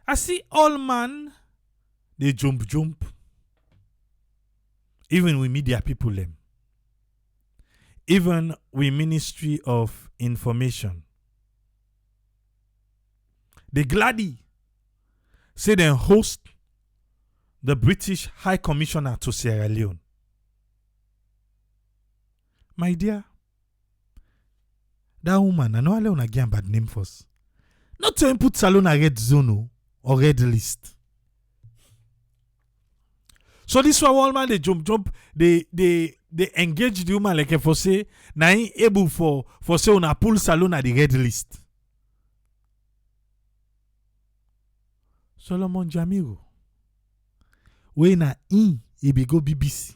I see all man, they jump. Even with media people them. Even with Ministry of Information. The Glady say they host the British High Commissioner to Sierra Leone. My dear, that woman, I know I don't get a bad name first. Not to put Salone a red zone or red list. So this one, all man, they jump, they engage the woman like for say, na able for say on a pull Salone at the red list. Solomon Jamiru, we na he be go BBC.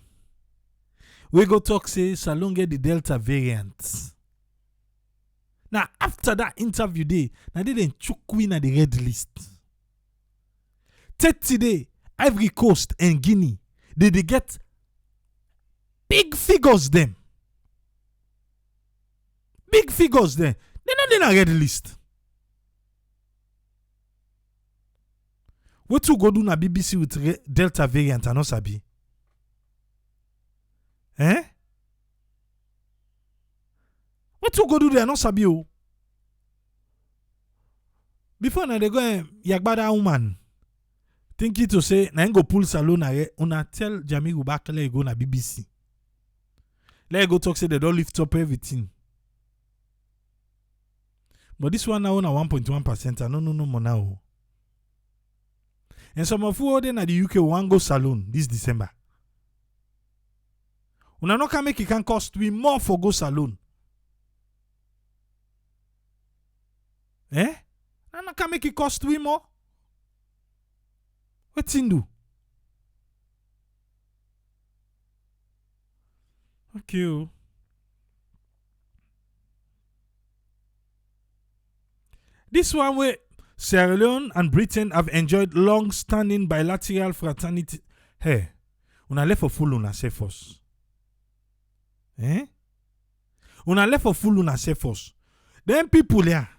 We go talk say Salone get the Delta variant. Now after that interview day, now they didn't chook win at the red list. 30 day, Ivory Coast and Guinea, they get big figures them. Big figures them. They not in a red list. What to go do na BBC with Delta variant and not sabi? Eh? What to go do there? Not sabi o. Before na they go yagbada woman. Thinking to say na go pull Salone una tell Jamiru back let go na BBC. Let go talk say they don't lift up everything. But this one now na 1.1%. No more now. And some of you then at the UK want go Salone this December. Una no can make it can cost we more for go Salone. Eh? Una can make it cost we more. What's in do? Okay. This one way Sierra Leone and Britain have enjoyed long-standing bilateral fraternity. Hey, una left for full una say first. Eh? Una left for full una say first. Them people there.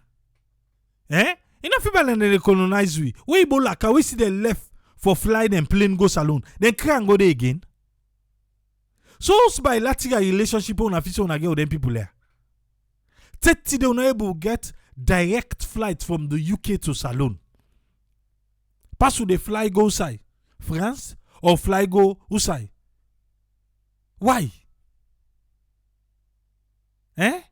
Eh? Enough people and they colonize we. We Ebola, can we see the left for flight and plane go Salone? Then can't go there again. So bilateral relationship on a on again with them people there. 30 they not able to get direct flight from the UK to Salone. Pass with the fly go side France or fly go Usai. Why? Eh?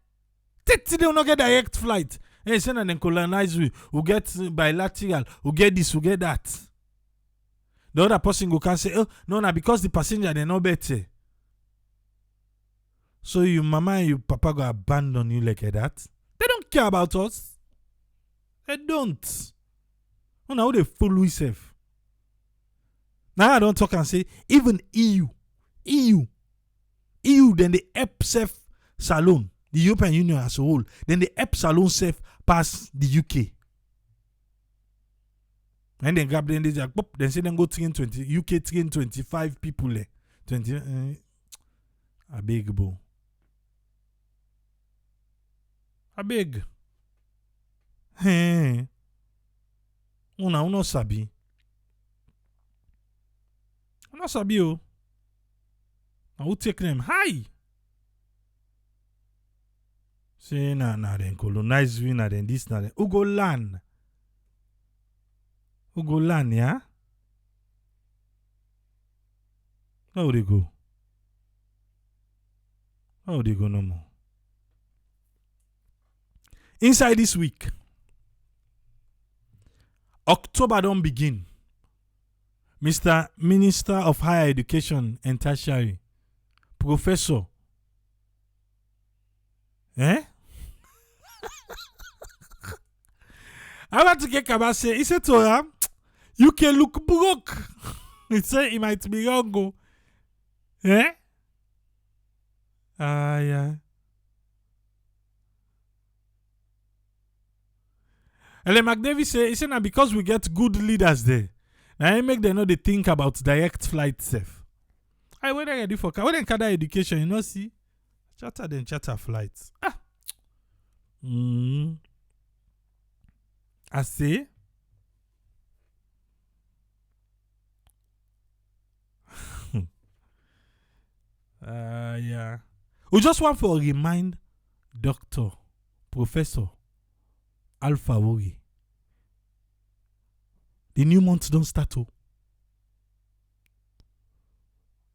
30 they not get direct flight. Hey, send and then colonize we get bilateral, we get this, we get that. The other person go can say, oh no, because the passenger they know better. So your mama and your papa go abandon you like that. They don't care about us. They don't. Oh, now they fool we safe. Now I don't talk and say even EU, then they help safe Salone, the European Union as a whole. Then they help Salone safe past the UK. And then grab them, then say them go train 20 UK train 25 people there. 20 a big bo. A big. Hey. Una sabi. Una sabi o. Now who take them high? Say na then colonize we na then this na then. Who go land? Who go land, yeah? How they go? How they go no more? Inside this week, October don't begin. Mr. Minister of Higher Education and Tertiary, Professor. Eh? I want to get Kabase. He said to her, you can look broke. He said he might be wrong. Eh? Yeah. Ellen McDavid say, he said, because we get good leaders there, now I make them know they think about direct flight safe. I went ready for car. When they carry education, you know, see, charter flights. I say, Yeah. We just want to remind Dr. Professor Alpha Wori. The new month don't start.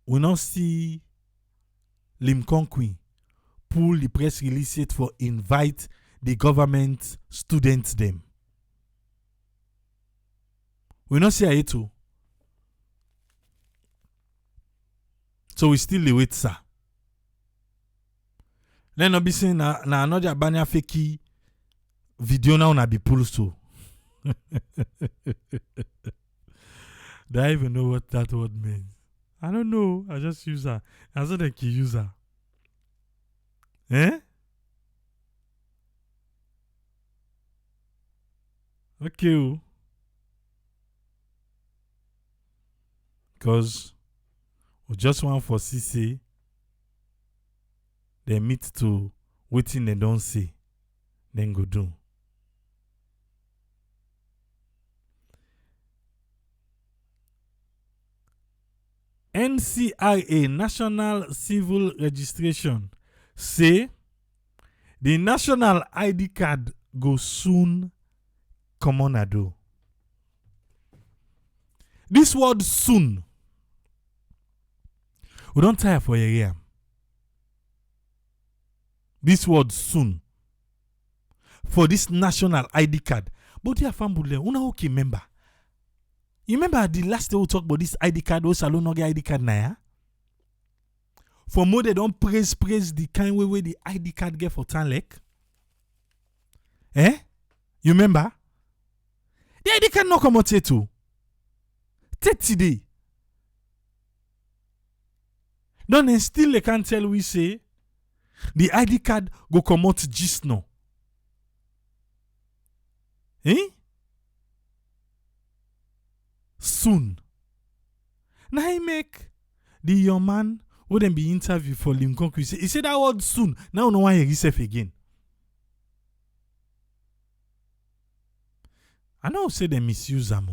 We now see Lincoln Queen pull the press release it for invite the government students them. We not see it too. So we still wait, sir. Then no be saying na another banya fake video now na be pulled so. Do I even know what that word means? I don't know. I just use her. I said the key user. Eh? Okay. Because we just want for CC. They meet to waiting they don't see. Then go do. NCRA, National Civil Registration, say the national ID card go soon come on a do. This word soon. We don't tire for a year. This word soon. For this national ID card. But dear family, una okay member. You remember the last day we talked about this ID card, was salon get ID card now? For more they don't praise the kind way the ID card get for Tanlek. Eh? You remember? The ID card not come out too. 30 day. Don't still they can't tell we say the ID card go come out just now. Eh? Soon. Now he make the young man wouldn't be interviewed for Lincoln. He said that word soon. Now no one hear himself again. I know say they misuse them.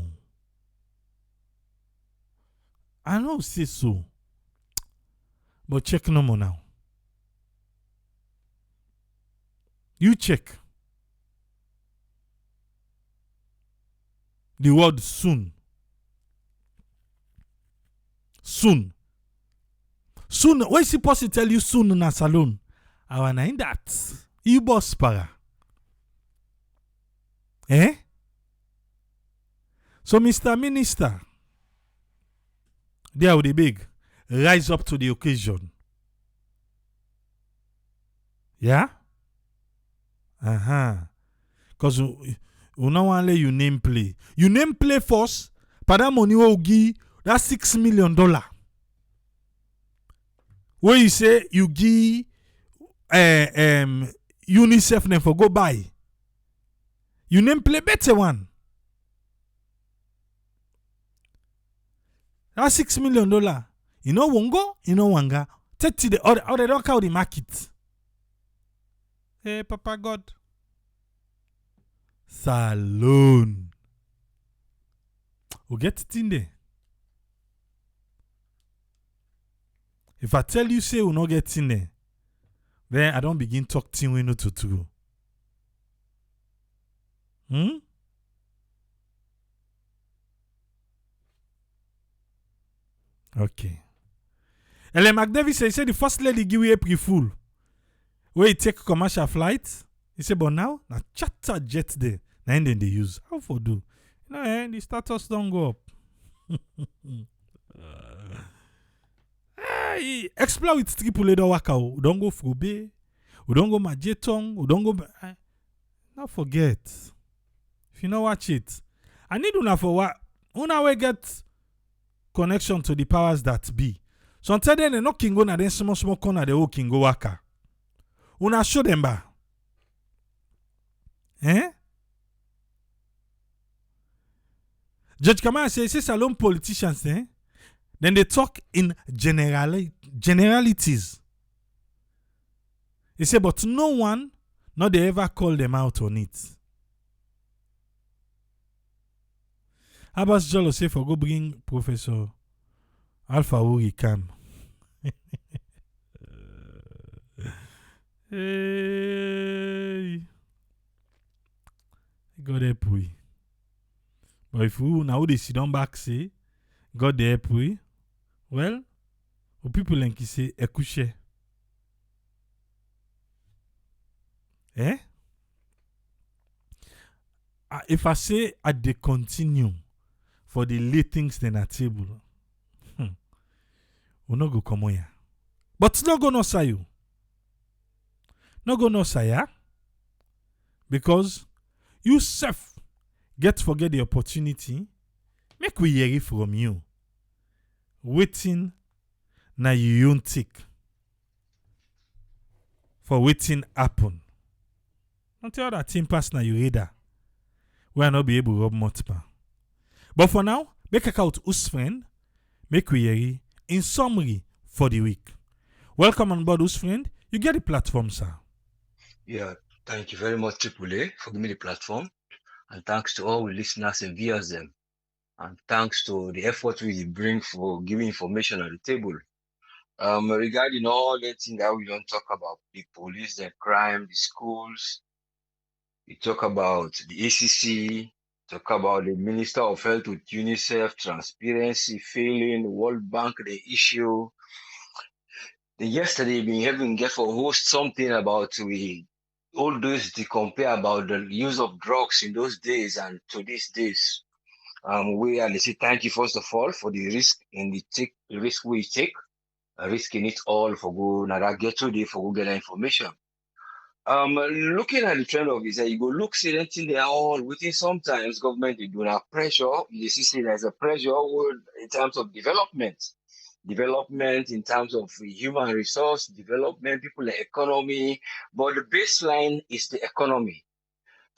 I know say so. But check no more now. You check. The word soon. Soon. Soon. Why is he supposed to tell you soon in a salon? I wanna in that. You boss para. Eh? So Mr. Minister, there with the big, rise up to the occasion. Yeah? Because we don't want to let you name play. You name play first, but that money will give that $6 million. Where you say you give UNICEF name for go buy. You name play better one. That $6 million. You know wongo, you know wanga. 30 the or they don't count the market. Hey, Papa God. Salon. We get it in there. If I tell you say we not get in there, then I don't begin talk thing we know to do. Okay. Ellen McDavid said the first lady give you April Fool. Where he take commercial flights. He said, but now charter jet there. Now then they use. How for do? You know, the status don't go up. Explore with triple leader waka. We don't go Frobe. We don't go Majetong. We don't go. Not forget. If you know watch it. I need una for what? Una we get connection to the powers that be. So until then, they no king go na then small corner the whole king go waka. Una show them ba. Eh? Judge Kamara says salon politicians, eh? Then they talk in generalities. He said, but no one, not they ever call them out on it. Abbas Jolo say for go bring Professor Alpha Wori come. Hey, God help we. But if we now they sit down back say, God help we, well, people like say, ekouche. Eh? If I say at the continue for the late things then at table, we not go come on here. But not go no say you. Not go no say ya. Because you self get forget the opportunity. Make we hear it from you. Waiting na you own take for waiting happen. Not tell that team pass na you reader. We are not be able to rub multiple. But for now, make a out who's friend, make we hear it in summary for the week. Welcome on board who's friend. You get the platform, sir. Yeah, thank you very much, Triple A, for giving me the platform. And thanks to all the listeners and viewers them. And thanks to the effort we bring for giving information on the table. Regarding all the things that we don't talk about, the police, the crime, the schools, we talk about the ACC, talk about the Minister of Health with UNICEF, transparency, failing, World Bank, the issue. Yesterday, we even get for host something about all those to compare about the use of drugs in those days and to these days. We and they say thank you first of all for the risk and the risk we take, risking it all for go now get today for go get that information. Looking at the trend of this, you go look see anything they are all within sometimes government they do not pressure. You see there's a pressure in terms of development in terms of human resource development, people like economy, but the baseline is the economy.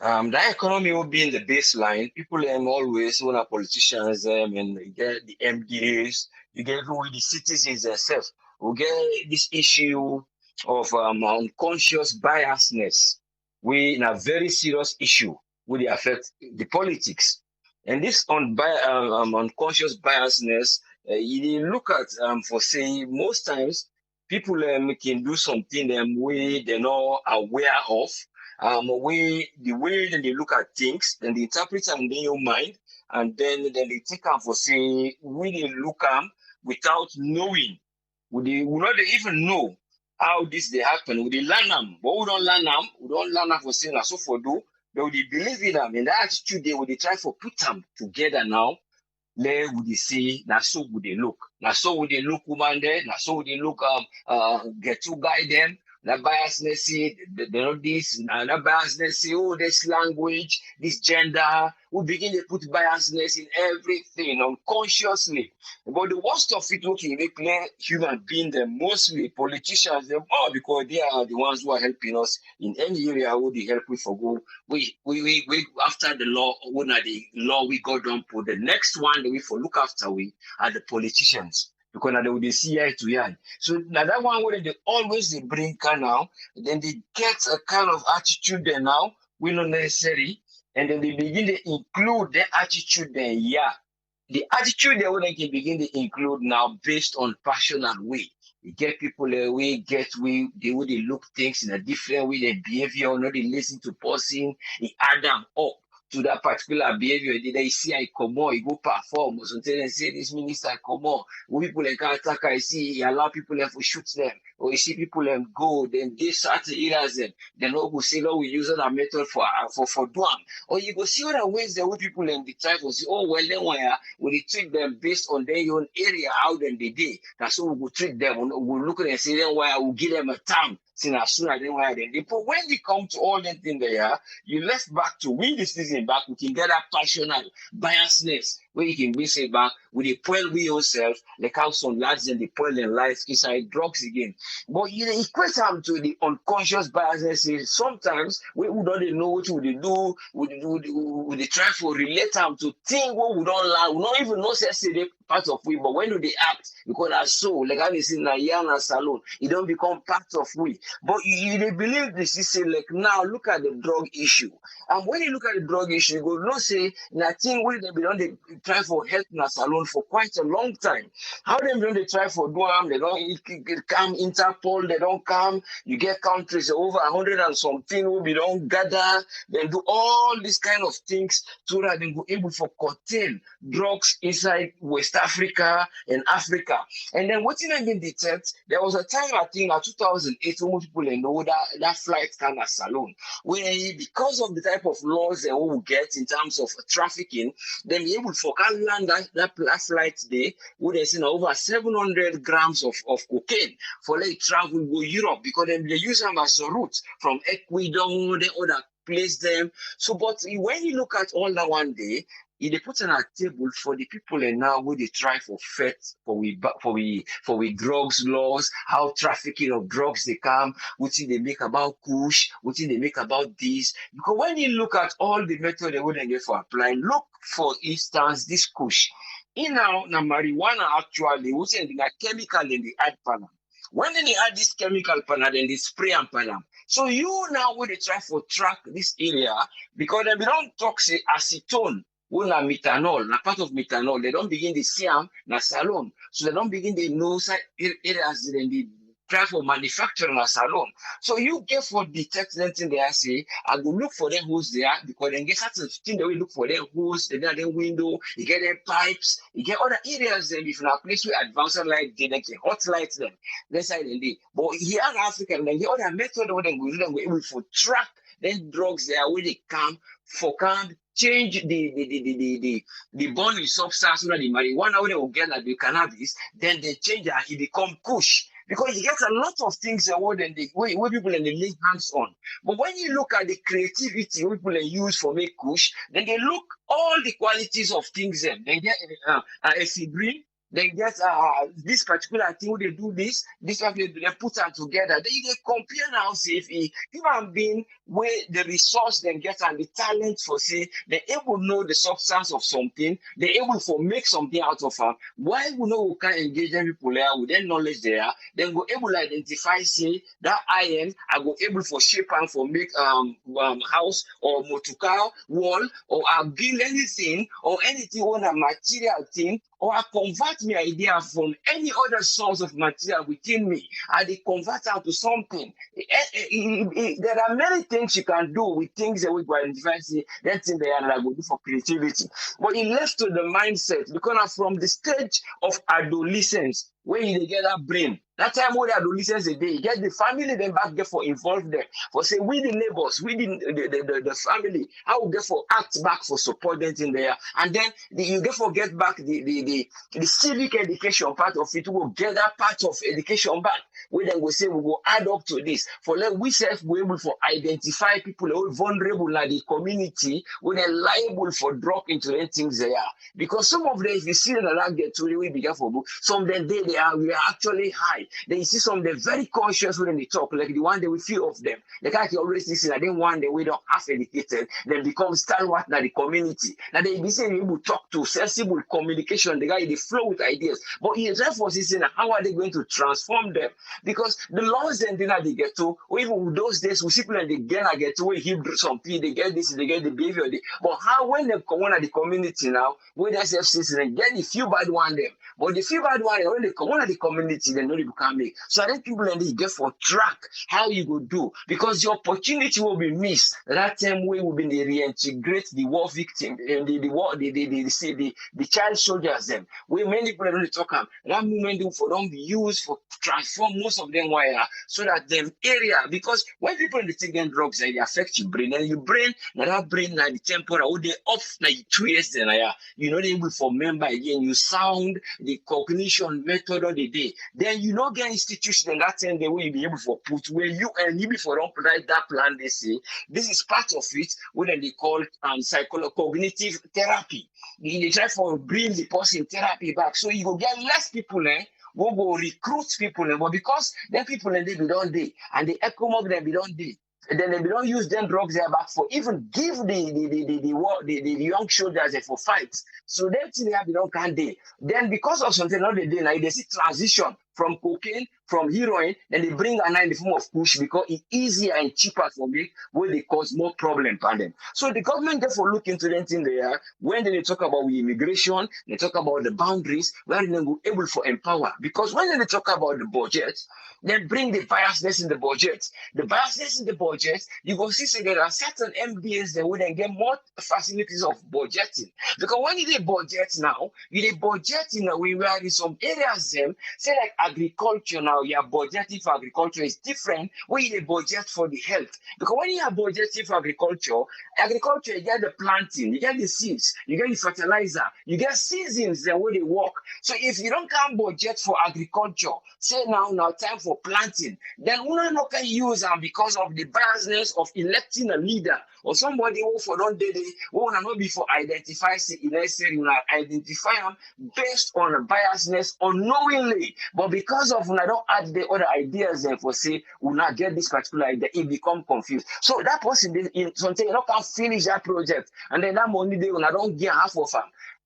That economy will be in the baseline. People always, when our politicians and you get the MDAs, you get even with the citizens themselves, we get this issue of unconscious biasness. We in a very serious issue will affect the politics. And this unconscious biasness, you look at for saying most times people can do something way they're not aware of the way that they look at things, then they interpret them in your mind, and then they take them for say we they look them without knowing. We not even know how this they happen. We they learn them, but we don't learn them. We don't learn them for saying so for do. But we believe in them, and that attitude they would they try for put them together now. There would they say, na so would they look. Na so would they look woman there, na so would they look get to guide them. That biasness, they know this, and that biasness, oh, this language, this gender, we begin to put biasness in everything unconsciously. But the worst of it, okay, they play human being, them mostly politicians, them all because they are the ones who are helping us in any area who they help we for go. We after the law, when the law we got done put the next one that we for look after we are the politicians. Because now they will see eye to eye. So now that one where they always they bring kind now, then they get a kind of attitude there now, we not necessary, and then they begin to include their attitude there, yeah. The attitude they when they can begin to include now based on passion and way. You get people the way they look things in a different way, their behavior, not they listen to person, they add them up to that particular behavior. Did they see I come on, you go perform or something and say this minister come on. People like attack I see, he allow people to shoot them. Or you see people go, then they start to areas them. Then no go say, no, we use that method for do them. Or you go see other ways that people they try to say, oh well then why we treat them based on their own area, how then they did. That's how we will treat them. We'll look at and say then why we'll give them a time. Since as soon as they why then but when they come to all that thing there, you left back to win this season back, we can get that passionate biasness where you can be say back with the poil we yourself, like how some lads and the poil in life inside drugs again. But you equate them to the unconscious biasness. Sometimes we don't know what we do, we try to relate them to things what we don't learn, we don't even know say part of we, but when do they act? Because that's so, like I say in a Yana salon, it don't become part of we. But you they believe this is say like now look at the drug issue. And when you look at the drug issue, you go no say na thing wey dem be don dey try for help na salon for quite a long time. How dem don dey try for do am, they don come Interpol, they don come. You get countries over 100 and something who be don gather, then do all these kind of things so that they go able for curtail drugs inside West Africa and Africa. And then what dem been detect, there was a time I think in 2008 when most people know that flight kind of salon, where because of the type of laws that we will get in terms of trafficking, then be able for can land that flight day, where they say over 700 grams of cocaine for like travel go Europe, because then they use them as a route from Ecuador, the other place them. So, but when you look at all that one day, they put on a table for the people and now where they try for fet for we drugs laws, how trafficking of drugs they come, what they make about kush, what they make about this. Because when you look at all the method they wouldn't get for applying, look for instance this kush. In now marijuana actually, which is a chemical in the add panel. When they add this chemical panel, then they spray and panel. So you now when they try for track this area, because they don't talk say acetone, or na methanol, na part of methanol, they don't begin to see them na salon. So they don't begin to know areas then they try for manufacturing a salon. So you get for detect them thing there say, I go look for them hose there because then get certain thing they will look for them hose, then them window, you get them pipes, you get other areas then if in a place where advanced light they get hot lights them. That's how they do. But here in Africa, then the other method where they go able for track then drugs there where they come for can change the burning substance so that the marijuana where they will get like the cannabis, then they change that it become kush. Because you get a lot of things where people and they lay hands on. But when you look at the creativity people use for make kush, then they look all the qualities of things them. They get a green, they get this particular thing where they do this one they put them together. They compare now, say if human being where the resource then get and the talent for say they're able to know the substance of something, they're able to make something out of it. Why we know we can engage them people there with their knowledge there, then go able to identify say that iron I go able for shape and for make house or motorcar wall or build anything or anything on a material thing, or I convert my idea from any other source of material within me, and they convert out to something. There are many things you can do with things that we go identify, say, that thing they are like go do for creativity. But it left to the mindset because from the stage of adolescence, where you get that brain. That time when the adolescents a day, you get the family then back there for involve them. For say we the neighbors, we the family, how we get for act back for support them in there. And then you get for get back the civic education part of it, we will get that part of education back. Where then we say we will add up to this. For let we self be able for identify people who are vulnerable in the community when they're liable for drop into the things they are. Because some of them, if you see that get to the way bigger for book, some of them we are actually high. Then you see some of them very conscious when they talk, like the one that we feel of them. Like I can always listen, I didn't want the way don't half educated, then become stalwart in the community. Now they be saying able to talk to sensible communication, the guy they flow with ideas. But he therefore saying how are they going to transform them? Because the laws then they get to, or even with those days we see people and they get to where he some people, they get this, they get the behavior. But how when they come on at the community now, when they say they get the few bad one them. But the few bad one, when they come on at the community, they know they become make. So I think people and they get for track how you go do, because the opportunity will be missed. That time we will be reintegrate the war victim and the child soldiers them. Where many people don't talk about that moment for them be used for transform most of them wire so that them area, because when people in the take them drugs they affect your brain, and your brain now that brain now the temporal or they off now 2 years then you know they able for member again you sound the cognition method of the day, then you know get institution that time they will be able for put where you and you before don't write that plan. They say this is part of it what they call cognitive therapy. They try for bring the person therapy back, so you go get less people we go recruit people, but because then people they be don't day and the echo mob them be don't day. And then they don't use them drugs there back for even give the young soldiers for fights. So them thing they have they don't can't day. Then because of something not they day now they see transition from cocaine, from heroin, then they bring another in the form of push because it's easier and cheaper for me, where they cause more problem for them. So the government therefore look into them thing there. When they talk about immigration, they talk about the boundaries, where they will able to empower. Because when they talk about the budget, they bring the biasness in the budget. The biasness in the budget, you go see, so there are certain MDAs that will then get more facilities of budgeting. Because when you budget now, you budget in a way where in some areas, them say like agriculture now, your budgeting for agriculture is different when you budget for the health. Because when you are budgeting for agriculture, you get the planting, you get the seeds, you get the fertilizer, you get seasons the way they work. So if you don't come budget for agriculture, say now time for planting, then we not can use them because of the biasness of electing a leader or somebody who for don't do it, who will not be for identify say you identify them based on a biasness unknowingly, but because of when I don't add the other ideas then for say will not get this particular idea, it become confused. So that person in something you know can finish that project, and then that money they will not don't get half of them.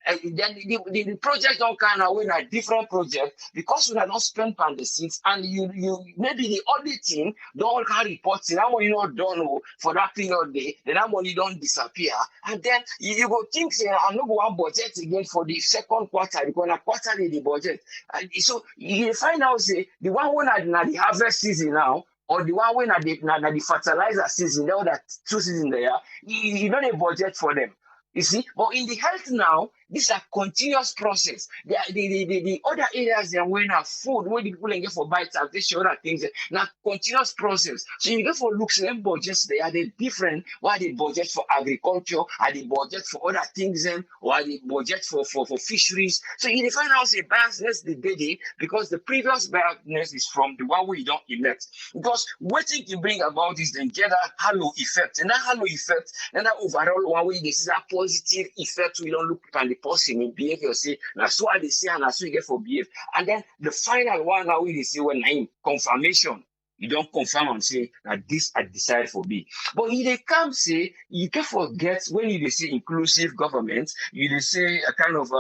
Then the project don't kind of win a different project because we are not spent on the seats, and you maybe the auditing don't carry reports that money not done for that period day, then that money don't disappear, and then you go think say I'm not going to budget again for the second quarter because a quarterly the budget, and so you find out say the one when at the harvest season now, or the one when at the fertilizer season, there that 2 seasons there, you don't have budget for them. You see, but in the health now, this is a continuous process. The other areas they are when have food, where the people get for buy taxation, other things, now continuous process. So you get for looks them budgets, they are different. Why they budget for agriculture, are they budget for other things, or are they budget for fisheries? So you define out a biasness the day because the previous biasness is from the one we don't elect. Because what you bring about is then get that halo effect, and that halo effect, and that overall one way this is a positive effect. We don't look at the person in behavior, say that's why they say, and that's what you get for behave. And then the final one now we see when name confirmation. You don't confirm and say that this I decided for me. But if they come say you can forget when you say inclusive government, you say a kind of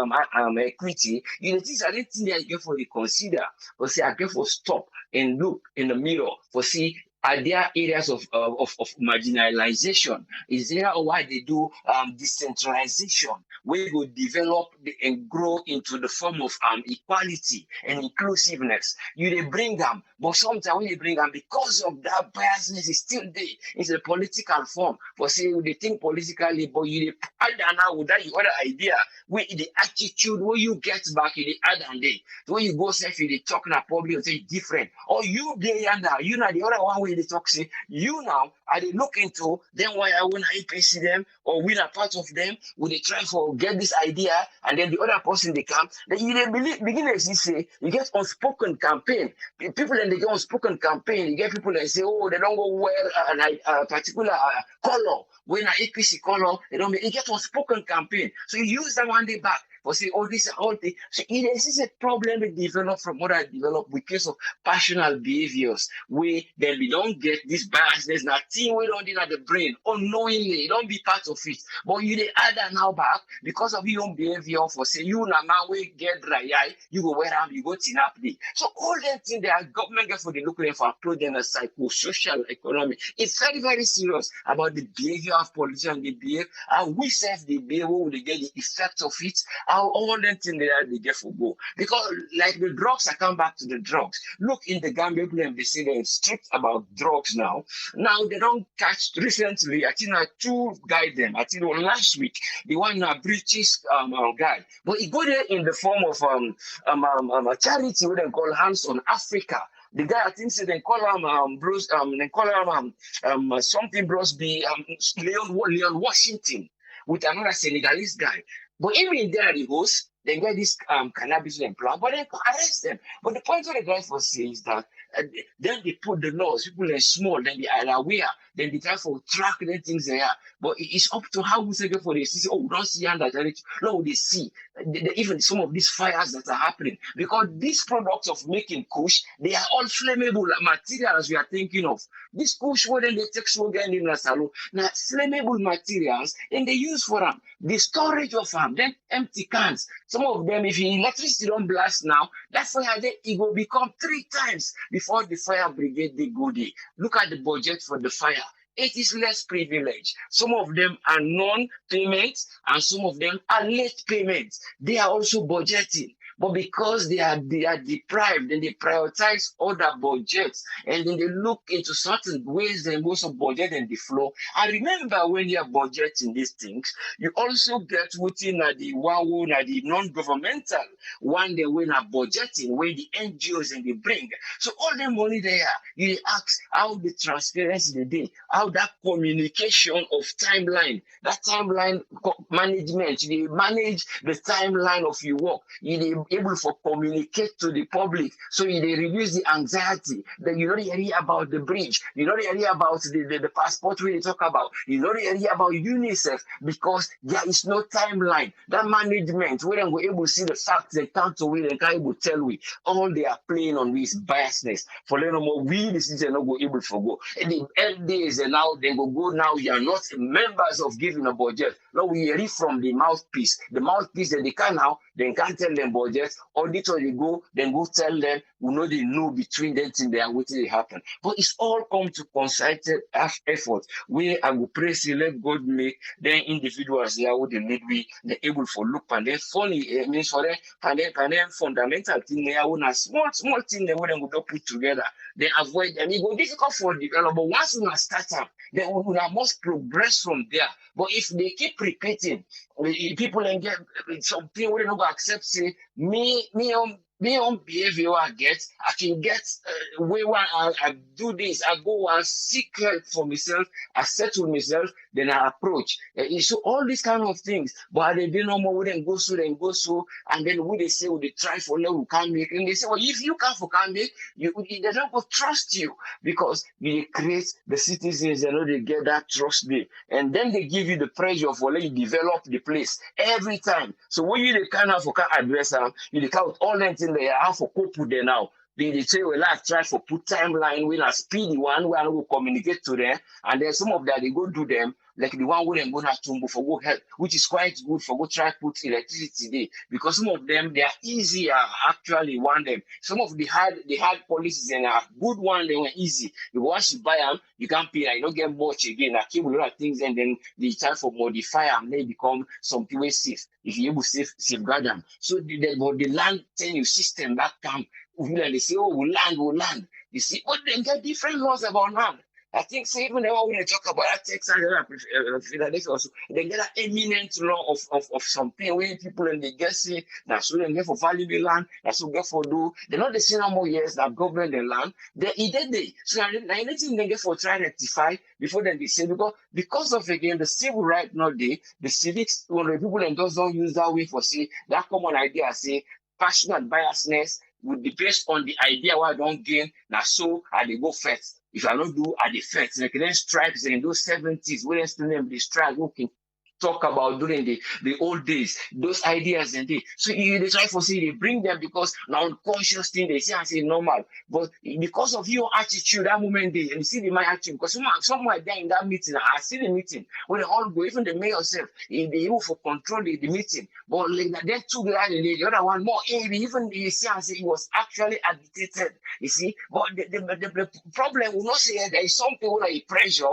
equity, you think I didn't think that you get for the consider, but say I get for stop and look in the mirror for see. Are there areas of marginalization? Is there why they do decentralization, where you go develop and grow into the form of equality and inclusiveness? You they bring them, but sometimes when you bring them, because of that biasness is still there. It's a political form. For say they think politically, but you add now with that other idea, where the attitude where you get back in the add and day. When you go say if you talk in a public and say different, or you there and now, you know the other one. The toxic, you now are they look into then why I want to APC them or win a part of them? Will they try for get this idea and then the other person they come? Then you begin to say you get unspoken campaign. People then they get unspoken campaign. You get people that say, oh, they don't go wear a particular color. When an APC color, they don't. You get unspoken campaign. So you use that one day back. For say, oh, this is all thing. So it is a problem we develop from what I develop with case of passional behaviors where then we don't get this biasness. Nothing we don't do at the brain unknowingly. You don't be part of it. But you they add that now back because of your own behavior. For say you now we get dry eye, you go wear them, you go tin up the. So all that thing the government get for the looking for approach them as psychosocial economy. It's very, very serious about the behavior of politicians, they behave, and we self the behavior, will they get the effect of it. How all that thing they get for go. Because like the drugs, I come back to the drugs. Look in the Gambia, they say they're strict about drugs now. Now they don't catch recently. I think I two guide them. I think last week the one British guy, but he go there in the form of a charity we they call Hands on Africa. The guy I think say they call him Bruce they call him something Bruce B Leon Washington with another Senegalese guy. But even there he goes, they get this cannabis implant, but they can arrest them. But the point of the guy for say is that then they put the laws, people are small, then they are aware, then they try to track the things there. But it's up to how we say for this. Say, oh, we don't see under no, they see. even some of these fires that are happening, because these products of making kush, they are all flammable materials we are thinking of. This kush, when they take sugar in the salon, now flammable materials, and they use for them. The storage of them, then empty cans. Some of them, if the electricity don't blast now, that fire then it will become 3 times before the fire brigade they go there. Look at the budget for the fire. It is less privilege. Some of them are non-payments and some of them are late payments. They are also budgeting. But because they are deprived and they prioritize other budgets and then they look into certain ways they also budget and the flow. I remember when you are budgeting these things, you also get within the one the non-governmental one day when are budgeting, where the NGOs and they bring. So all the money there, you ask how the transparency the day, how that communication of timeline, that timeline management, you manage the timeline of your work. You able to communicate to the public, so they reduce the anxiety. Then you don't hear about the bridge, you don't hear about the passport we talk about, you don't hear about UNICEF, because there is no timeline. That management, when we're able to see the facts, they can't to we, they can't able to tell we, all they are playing on this biasness. For little more, we the citizens not go able to go. And the end days and now they go now. You are not members of giving a budget. Now we hear it from the mouthpiece. The mouthpiece that they can now, they can't tell them budget. Auditor they go, then go tell them, we know they know between them things they are waiting to happen. But it's all come to concerted effort. Where I will pray, say, let God make then individuals there who they need we they're able for look and then funny means for them and then fundamental thing they are a small thing they wouldn't go put together. They avoid them. It go difficult for developer. Once you start up, then we must progress from there. But if they keep repeating, people and get something we don't accept, say, me on behavior I get, I can get way one I do this, I go and seek help for myself, I settle myself, then I approach. So all these kind of things, but they do no more, we then go so, and then we they say we they try for level can make, and they say, well, if you can make, they don't go trust you because you create the citizens, they know they get that trust there, and then they give you the pressure for let you develop the place every time. So when you the kind of address them, you the count all that in there, how for cope with them now. They say, well, I try for put timeline when I speedy one, where I will communicate to them, and then some of that they go do them, like the one where they go have to go for go help, which is quite good for go try put electricity there, because some of them they are easier actually one them. Some of the hard policies and a good one they were easy. You once you buy them, you can't pay, you don't get much again. I keep a lot of things and then the time for modify them, they become something way safe. If you able to safeguard them. So the land tenure system that come. They say, oh, we'll land. You see, but they get different laws about land. I think, say, even when we talk about that Texas Philadelphia also, they get an eminent law of something where people and they get say, that's what they get for valuable land, that's what they get for do. They're not the same number of years that government the land. They did they. So anything they get for try to rectify before then they say, because of again the civil right not there, the civics, when the people and those don't use that way for say that common idea, say passionate biasness would be based on the idea why I don't gain. Now, so I they go first. If I don't do, I the first. Like then strikes in those 70s, when they strike, who can talk about during the old days, those ideas and they. So they try for say they bring them because now unconscious thing they say and say normal. But because of your attitude, that moment they and you see the my attitude, because someone there in that meeting, I see the meeting when they all go, even the mayor self, they able for control the meeting. But like that, then two guys and the other one more, even the see and say it was actually agitated. You see, but the problem will not say there is something with a pressure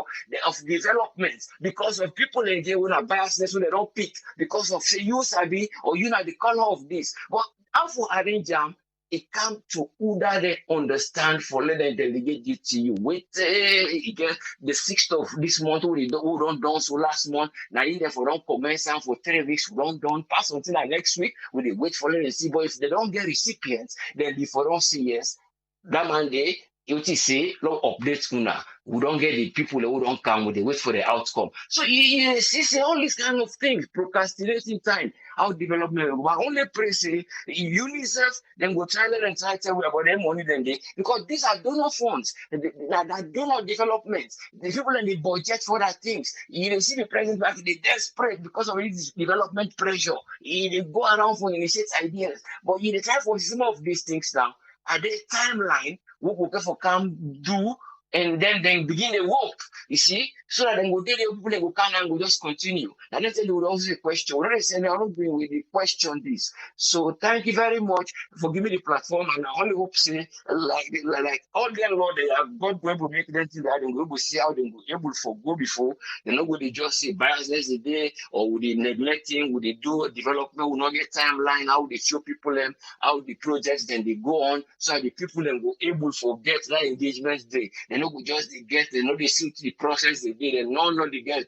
of development because of people in there who are biasness when they don't pick because of say you sabi or you know the color of this. But how for arrange them, it come to who that they understand for let them delegate it to you. Wait again the 6th of this month who don't done so last month. Now in there for don't commence and for 3 weeks we don't done pass until like next week we they wait for them and see. But if they don't get recipients, then if they don't say yes, that Monday you say, no updates una. We don't get the people who don't come, they wait for the outcome. So you see, say all these kind of things, procrastinating time, how development, but only pray say UNICEF, then go try and try to tell you about their money then they because these are donor funds, that donor development. The people in the budget for that things. You see the president back, they desperate because of this development pressure. They go around for initiate ideas, but you try for some of these things now at the timeline we go get for come do and then begin the work. You see, so that then go there, people they go come and go just continue. And then they will also a question. What I say, I'm not going with the question this. So thank you very much for giving me the platform, and I only hope say like all the Lord they have God going to make them that they go see how they go able for go before they not go they just say biasness a day or would they neglecting, would they do development, will not get timeline, how they show people them how the projects then they go on so that the people then go able for get that engagement day. They not go just they get they know they see the process they did and no they get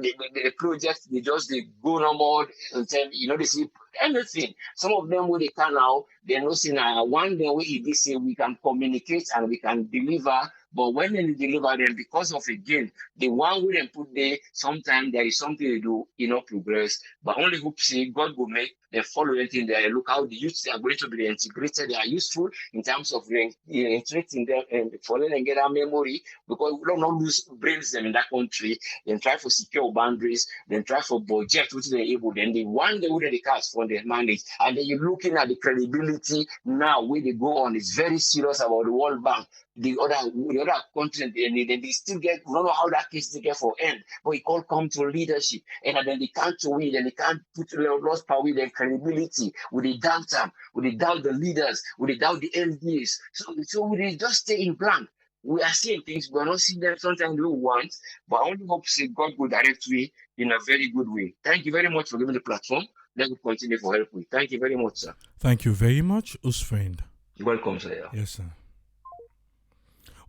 the projects they just they go no more and then you know they see anything. Some of them where they can now, they know say now one day we they say we can communicate and we can deliver. But when they deliver them, because of again, the one we then put there, sometimes there is something they do, you know, progress. But only hope say God will make them follow anything there. Look how the youths are going to be integrated. They are useful in terms of integrating them and for them and get our memory because we don't lose brains them in that country. Then try for secure boundaries, then try for budget which they're able. Then the one day where they cast for their manage. And then you're looking at the credibility now where they go on is very serious about the World Bank the other continent, and they still get, we don't know how that case they get for end, but it all come to leadership, and then they can't to win, and they can't put lost power with their credibility, with the doubt them, with the doubt the leaders, with the doubt the LDs. So we just stay in blank. We are seeing things, but not seeing them sometimes we want, but I only hope say God will direct we in a very good way. Thank you very much for giving the platform. Let me continue for help with. Thank you very much, sir. Thank you very much, us friend. You're welcome, sir. Yes, sir.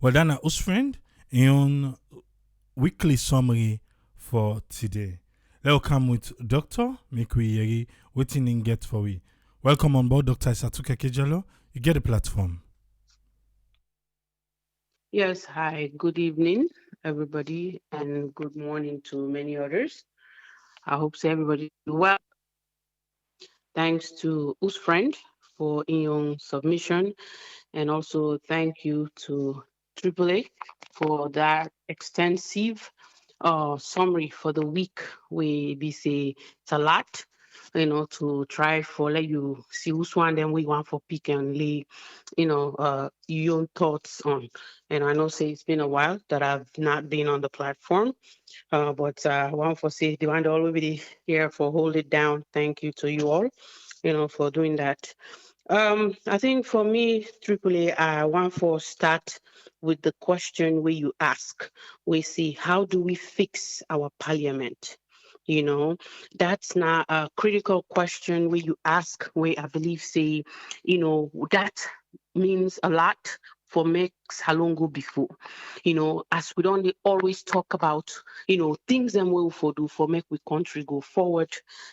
Well, then, us friend, in weekly summary for today. Let's come with Doctor, make we hear what in get for we. Welcome on board, Dr. Satuka Kejalo. You get the platform. Yes, hi, good evening, everybody, and good morning to many others. I hope so everybody do well. Thanks to Us Friend for your submission, and also thank you to AAA for that extensive summary for the week. We be say it's a lot, to try for let you see who's one, then we want for pick and lay, your own thoughts on. And I know say it's been a while that I've not been on the platform, but I want for say the one always be here for hold it down. Thank you to you all, for doing that. I think for me, AAA, I want for start with the question where you ask, we see how do we fix our parliament? That's not a critical question where you ask, where I believe say, that means a lot for makes Halongo before. As we don't always talk about, things and we for do for make we country go forward.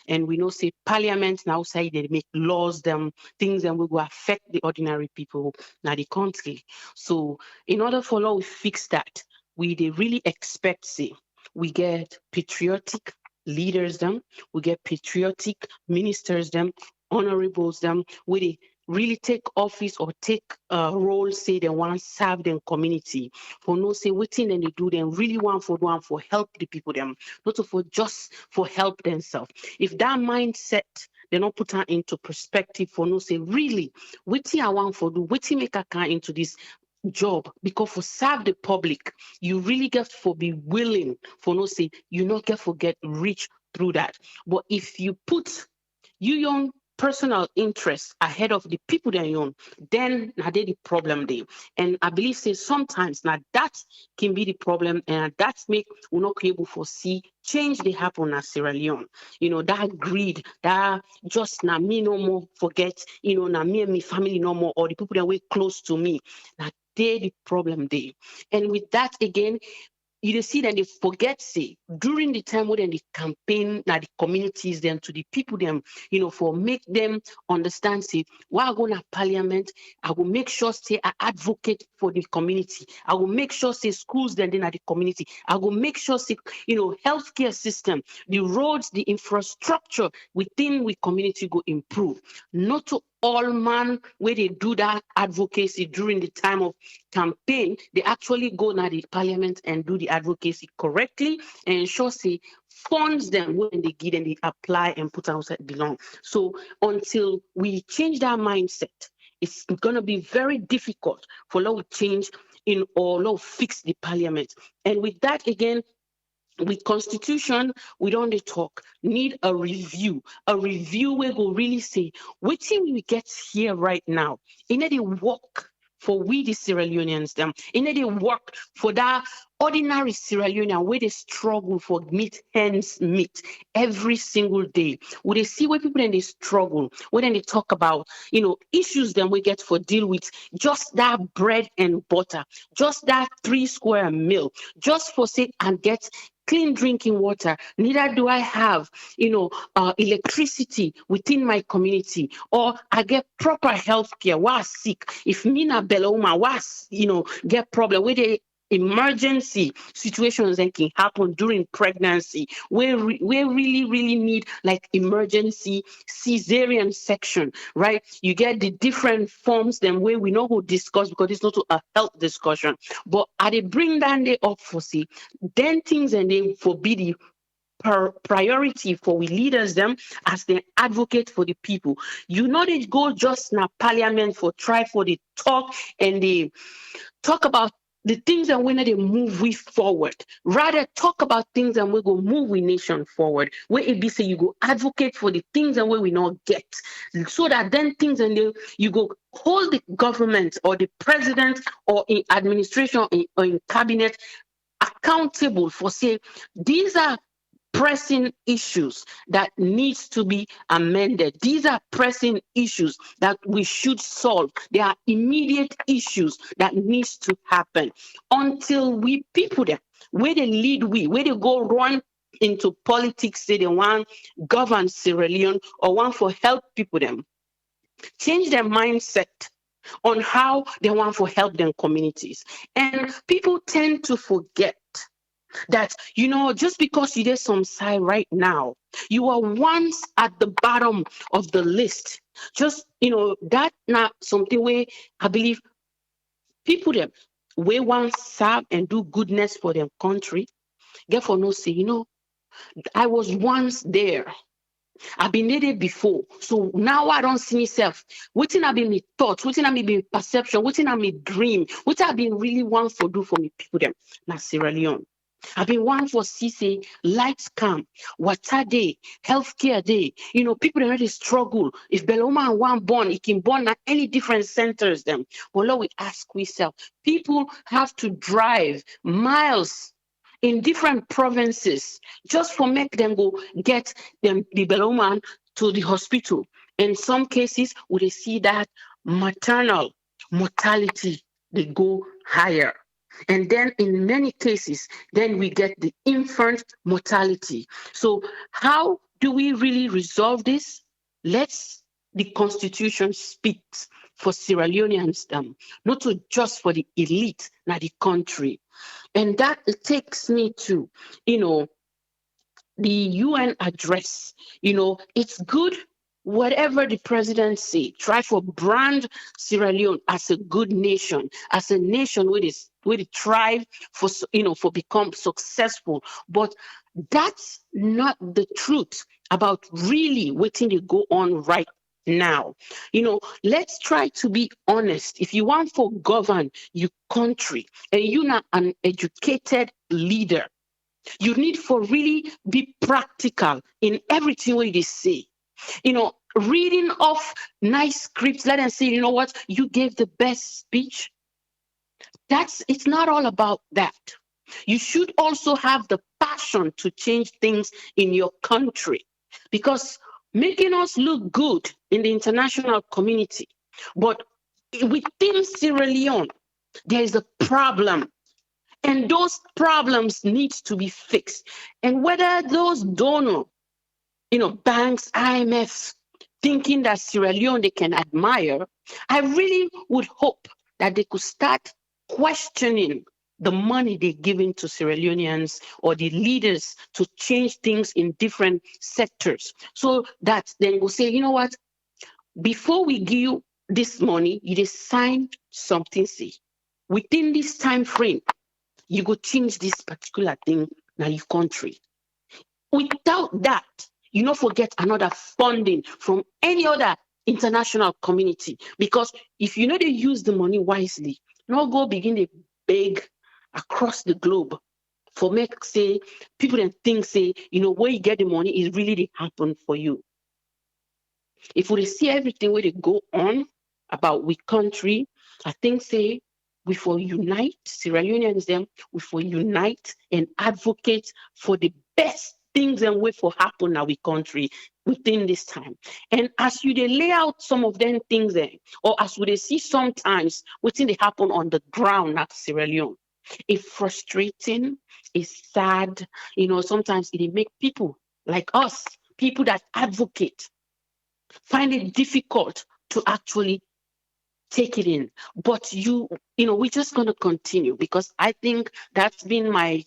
And we know say parliament now say they make laws, them things and we will affect the ordinary people now the country. So in order for law we fix that, we they really expect say we get patriotic leaders them, we get patriotic ministers them, honorables them, we they really take office or take a role, say they want to serve them community. For no say waiting and they do them really want for help the people them, not for just for help themselves. If that mindset they not put her into perspective for no say really waiting I want for do waiting make a car into this job because for serve the public you really get for be willing for no say you not get for get rich through that. But if you put your personal interests ahead of the people that you own, then now they the problem there. And I believe say sometimes now that can be the problem, and that's make we not able to see change they happen at Sierra Leone. That greed, that just now me no more forget, now me and my family no more, or the people that were close to me. Now they the problem there. And with that again, you dey see them, they forget say during the time when they campaign na the communities them to the people them, for make them understand say while I go na parliament, I will make sure say I advocate for the community. I will make sure say schools then at the community. I will make sure say healthcare system, the roads, the infrastructure within we community go improve. Not to all man where they do that advocacy during the time of campaign, they actually go now the parliament and do the advocacy correctly and ensure say funds them when they give and they apply and put outside belong. So until we change that mindset, it's gonna be very difficult for law change in or law fix the parliament. And with that again, with constitution, we don't talk, need a review where go really say, what thing we get here right now, in the work for we the Sierra Leoneans, them, in the work for that ordinary Sierra Leonean where they struggle for meat, hens meat every single day. Would they see where people then they struggle, when they talk about, issues then we get for deal with just that bread and butter, just that 3 square meal, just for say and get clean drinking water. Neither do I have, electricity within my community, or I get proper health care. Was sick. If me na beloma was, get problem where they emergency situations that can happen during pregnancy where really need like emergency cesarean section, right? You get the different forms then where we know who discuss because it's not a health discussion, but I they bring down the up for see then things and they forbid the priority for we leaders them as they advocate for the people. They go just na parliament for try for the talk and they talk about the things and when they move we forward. Rather talk about things and we go move we nation forward. Where it be say you go advocate for the things and where we not get. So that then things and then you go hold the government or the president or in administration or in cabinet accountable for say these are pressing issues that needs to be amended. These are pressing issues that we should solve. There are immediate issues that needs to happen until we people them where they lead where they go run into politics, say they want govern Sierra Leone or want for help people them change their mindset on how they want for help them communities. And people tend to forget that just because you did some side right now, you are once at the bottom of the list. Just that not something where I believe people them we want serve and do goodness for their country. Get for no say, I was once there. I've been there before. So now I don't see myself. Waiting I been me thoughts, waiting I be perception, waiting I me dream, what I been really want for do for me people them. Now Sierra Leone. I've been one for CC, lights come, water day, healthcare day. People already struggle. If Beloma and one born, it can born at any different centers them. But Lord, we ask ourselves, people have to drive miles in different provinces just for make them go get them the Beloma to the hospital. In some cases, we see that maternal mortality they go higher. And then in many cases, then we get the infant mortality. So how do we really resolve this? Let's the Constitution speaks for Sierra Leoneans, not to just for the elite, not the country. And that takes me to, the UN address. It's good whatever the president say, try for brand Sierra Leone as a good nation, as a nation with it thrive for for become successful. But that's not the truth about really waiting to go on right now. Let's try to be honest. If you want for govern your country and you're not an educated leader, you need for really be practical in everything what they say. Reading off nice scripts, let them say, what, you gave the best speech. It's not all about that. You should also have the passion to change things in your country, because making us look good in the international community, but within Sierra Leone, there is a problem. And those problems need to be fixed. And whether those donor, banks, IMF, thinking that Sierra Leone they can admire, I really would hope that they could start questioning the money they're giving to Sierra Leoneans or the leaders to change things in different sectors. So that they will say, you know what, before we give you this money, you just sign something, say, within this time frame, you go change this particular thing now your country. Without that, you not forget another funding from any other international community. Because if you know they use the money wisely, not go begin to beg across the globe for make say people then think say, where you get the money is really they happen for you. If we see everything where they go on about we country, I think say we for unite, Sierra Leoneans them, we for unite and advocate for the best things and way for happen in our country within this time. And as you they lay out some of them things there, or as we they see sometimes within they happen on the ground at Sierra Leone, it's frustrating, it's sad, sometimes it make people like us, people that advocate, find it difficult to actually take it in. But we're just going to continue because I think that's been my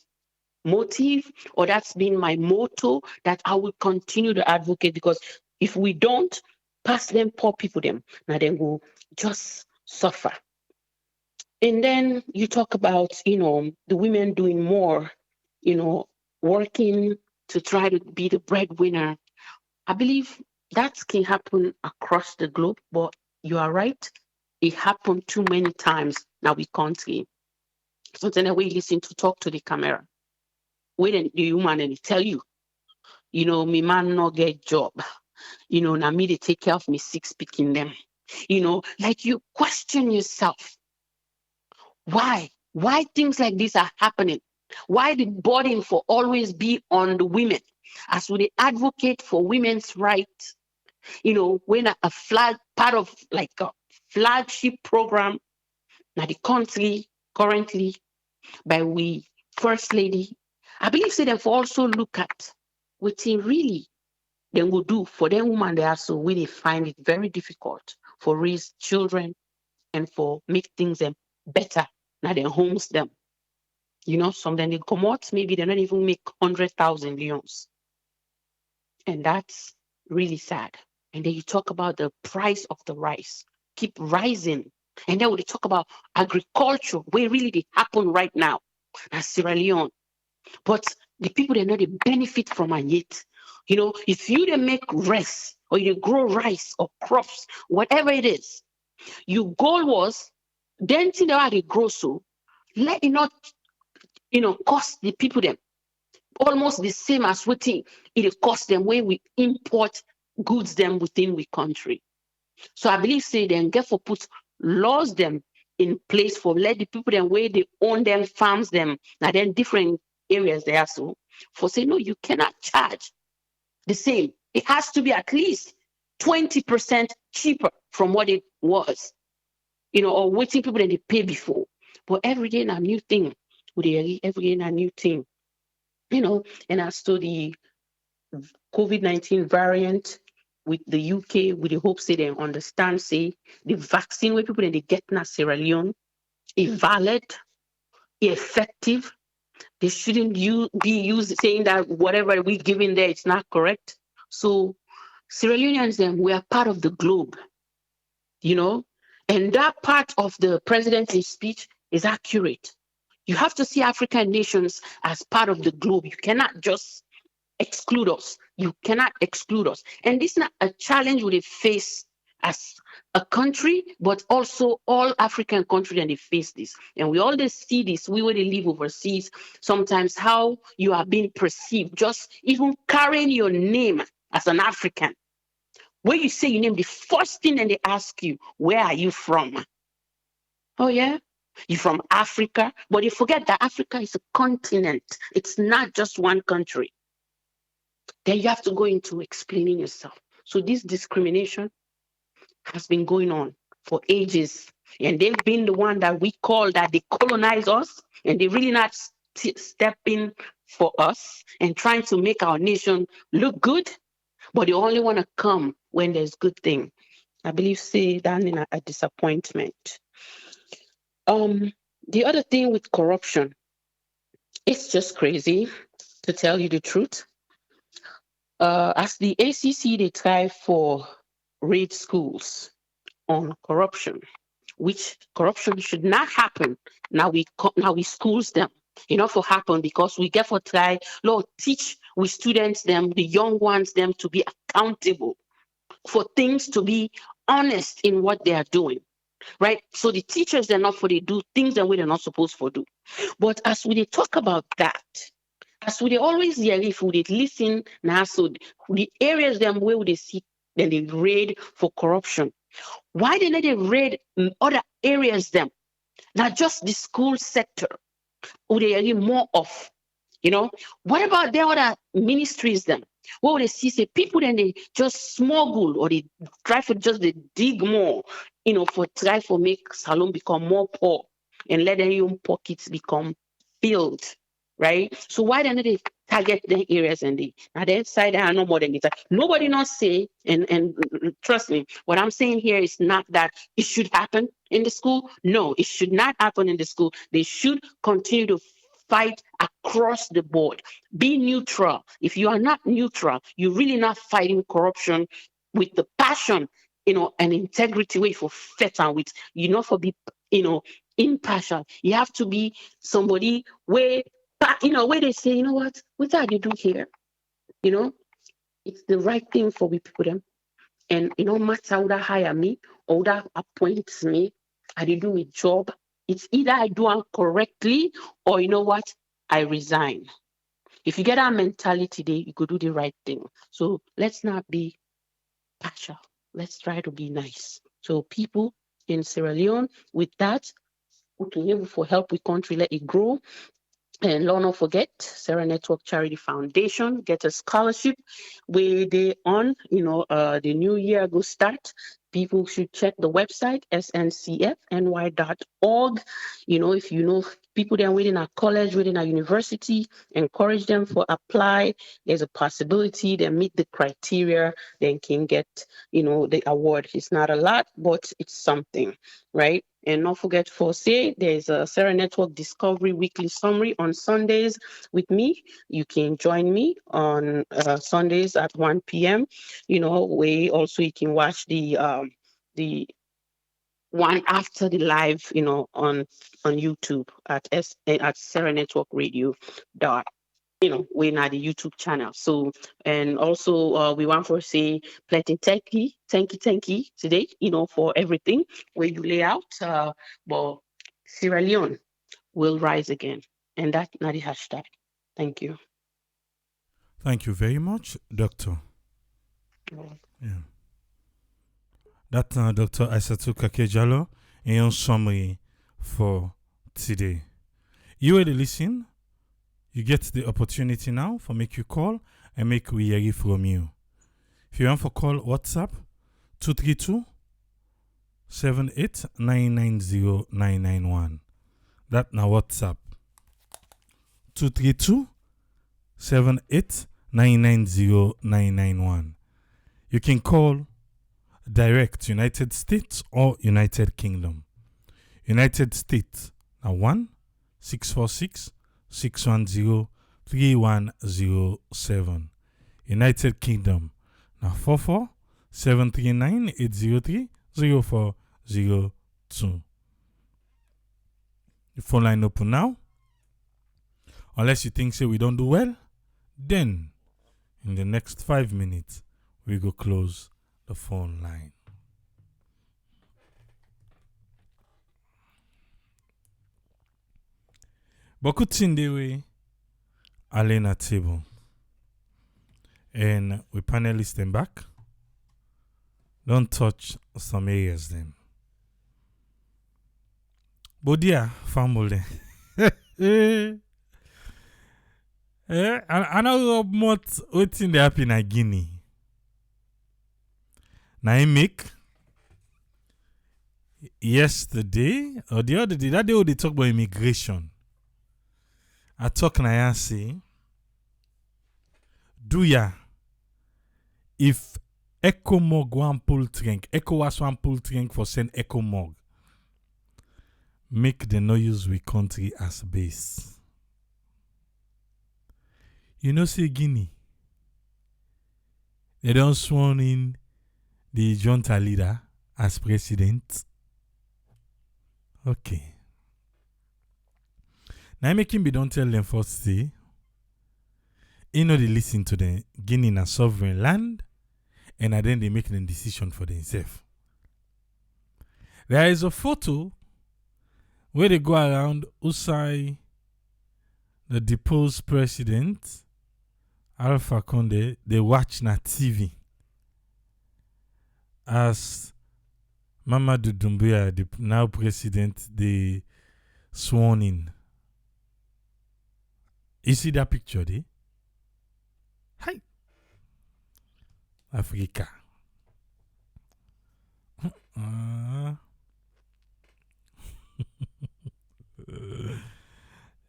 motive or that's been my motto that I will continue to advocate because if we don't pass them poor people them, now they will just suffer. And then you talk about, the women doing more, working to try to be the breadwinner. I believe that can happen across the globe, but you are right. It happened too many times now we can't see. Something that we listen to talk to the camera. Wait the human and tell you, me man not get job. Now me they take care of me six picking them. Like you question yourself. Why? Why things like this are happening? Why the burden for always be on the women? As we advocate for women's rights, when a flag part of like a flagship program now the country currently by we first lady, I believe say them for also look at what really they will do for them women they also really find it very difficult for raise children and for make things them better now their homes them. Some then they come out, maybe they don't even make 100,000 leons. And that's really sad. And then you talk about the price of the rice keep rising. And then we talk about agriculture, where really they happen right now. That's Sierra Leone. But the people they know they benefit from it yet. If you they make rice or you grow rice or crops, whatever it is, your goal was then think how they grow so let it not cost the people them almost the same as what it cost them when we import goods them within we country. So I believe say then get for put laws them in place for let the people them where they own them farms them now then different areas there so for say no you cannot charge the same. It has to be at least 20% cheaper from what it was, or waiting people that they pay before. But every day a new thing. Every day a new thing. And as to the COVID-19 variant with the UK, with the hope say they understand, say the vaccine where people that they get in Sierra Leone is valid, effective. They shouldn't be used saying that whatever we give in there, it's not correct. So Sierra Leoneans, then we are part of the globe, and that part of the president's speech is accurate. You have to see African nations as part of the globe. You cannot just exclude us. You cannot exclude us. And this is not a challenge we face as a country, but also all African countries and they face this. And we always see this, we where they live overseas, sometimes how you are being perceived, just even carrying your name as an African. When you say your name, the first thing that they ask you, where are you from? Oh yeah? You're from Africa, but you forget that Africa is a continent. It's not just one country. Then you have to go into explaining yourself. So this discrimination has been going on for ages. And they've been the one that we call that they colonize us. and they really not stepping for us and trying to make our nation look good, but they only want to come when there's good thing. I believe say that in a disappointment. The other thing with corruption, it's just crazy to tell you the truth. As the ACC, they try for raid schools on corruption, which corruption should not happen. Now we schools them. You know, for happen because we get for try, Lord, teach we students them, the young ones them to be accountable for things, to be honest in what they are doing. Right. So the teachers they're not for they do things that way they're not supposed to do. But as we talk about that, as we always hear if we listen now, so the areas them where they see then they raid for corruption. Why didn't they raid other areas them? Not just the school sector, would they get more of? You know, what about the other ministries then? What would they see? Say people then they just smuggle or they try for just they dig more, you know, for try for make Salon become more poor and let their own pockets become filled, right? So why don't they target the areas and they now the side are no more than it. Nobody not say and trust me, what I'm saying here is not that it should happen in the school. No, it should not happen in the school. They should continue to fight across the board. Be neutral. If you are not neutral, you're really not fighting corruption with the passion, you know, and integrity way for fit and with, you know, for be, you know, impartial. You have to be somebody where, you know, where they say, you know what did you do here? You know, it's the right thing for we people them. And it don't matter who that hire me or that appoints me, I did do a job. It's either I do it correctly or you know what, I resign. If you get that mentality, there you could do the right thing. So let's not be partial. Let's try to be nice. So people in Sierra Leone, with that, we can able for help with country, let it grow. And Lord, not forget, Sarah Network Charity Foundation get a scholarship where they on, you know, the new year go start. People should check the website, sncfny.org. You know, if you know people that are within a college, within a university, encourage them for apply. There's a possibility they meet the criteria, then can get, you know, the award. It's not a lot, but it's something, right? And not forget for say there's a Sarah Network Discovery Weekly Summary on Sundays with me. You can join me on Sundays at 1 p.m. You know, we also you can watch the one after the live, you know, on YouTube at Sarah Network Radio dot, you know, we're not the YouTube channel. So, and also we want to say plenty thank you today, you know, for everything where you lay out. But Sierra Leone will rise again. And that's not the hashtag. Thank you. Thank you very much, Doctor. Yeah. That Dr. Aissatou Kakejalo in your summary for today. You already listen. You get the opportunity now for make you call and make we hear from you. If you want for call WhatsApp 232 78990 That now WhatsApp 232 78990 You can call direct United States or United Kingdom. United States now 1-646-610-3107. United Kingdom now 44-739-803-0402. The phone line open now. Unless you think say we don't do well, then in the next 5 minutes we go close the phone line. Beaucoup de things we aller na table. And we panelists them back. Don't touch some areas them. But dear family. I know what waiting they happen in Guinea. Now I make yesterday or the other day, that day they talk about immigration. I talk na yan say, do ya if EcoMog wan pull drink, ECOWAS wan pull drink for send EcoMog, make the no use we country as base. You know, say Guinea, they don't sworn in the junta leader as president. Okay. Now making be don't tell them first say, you know they listen to the Guinea na sovereign land, and then they make the decision for themselves. There is a photo where they go around outside the deposed president, Alpha Conde, they watch na TV as Mamadou Doumbouya, the now president, they sworn in. You see that picture there? Hi. Africa.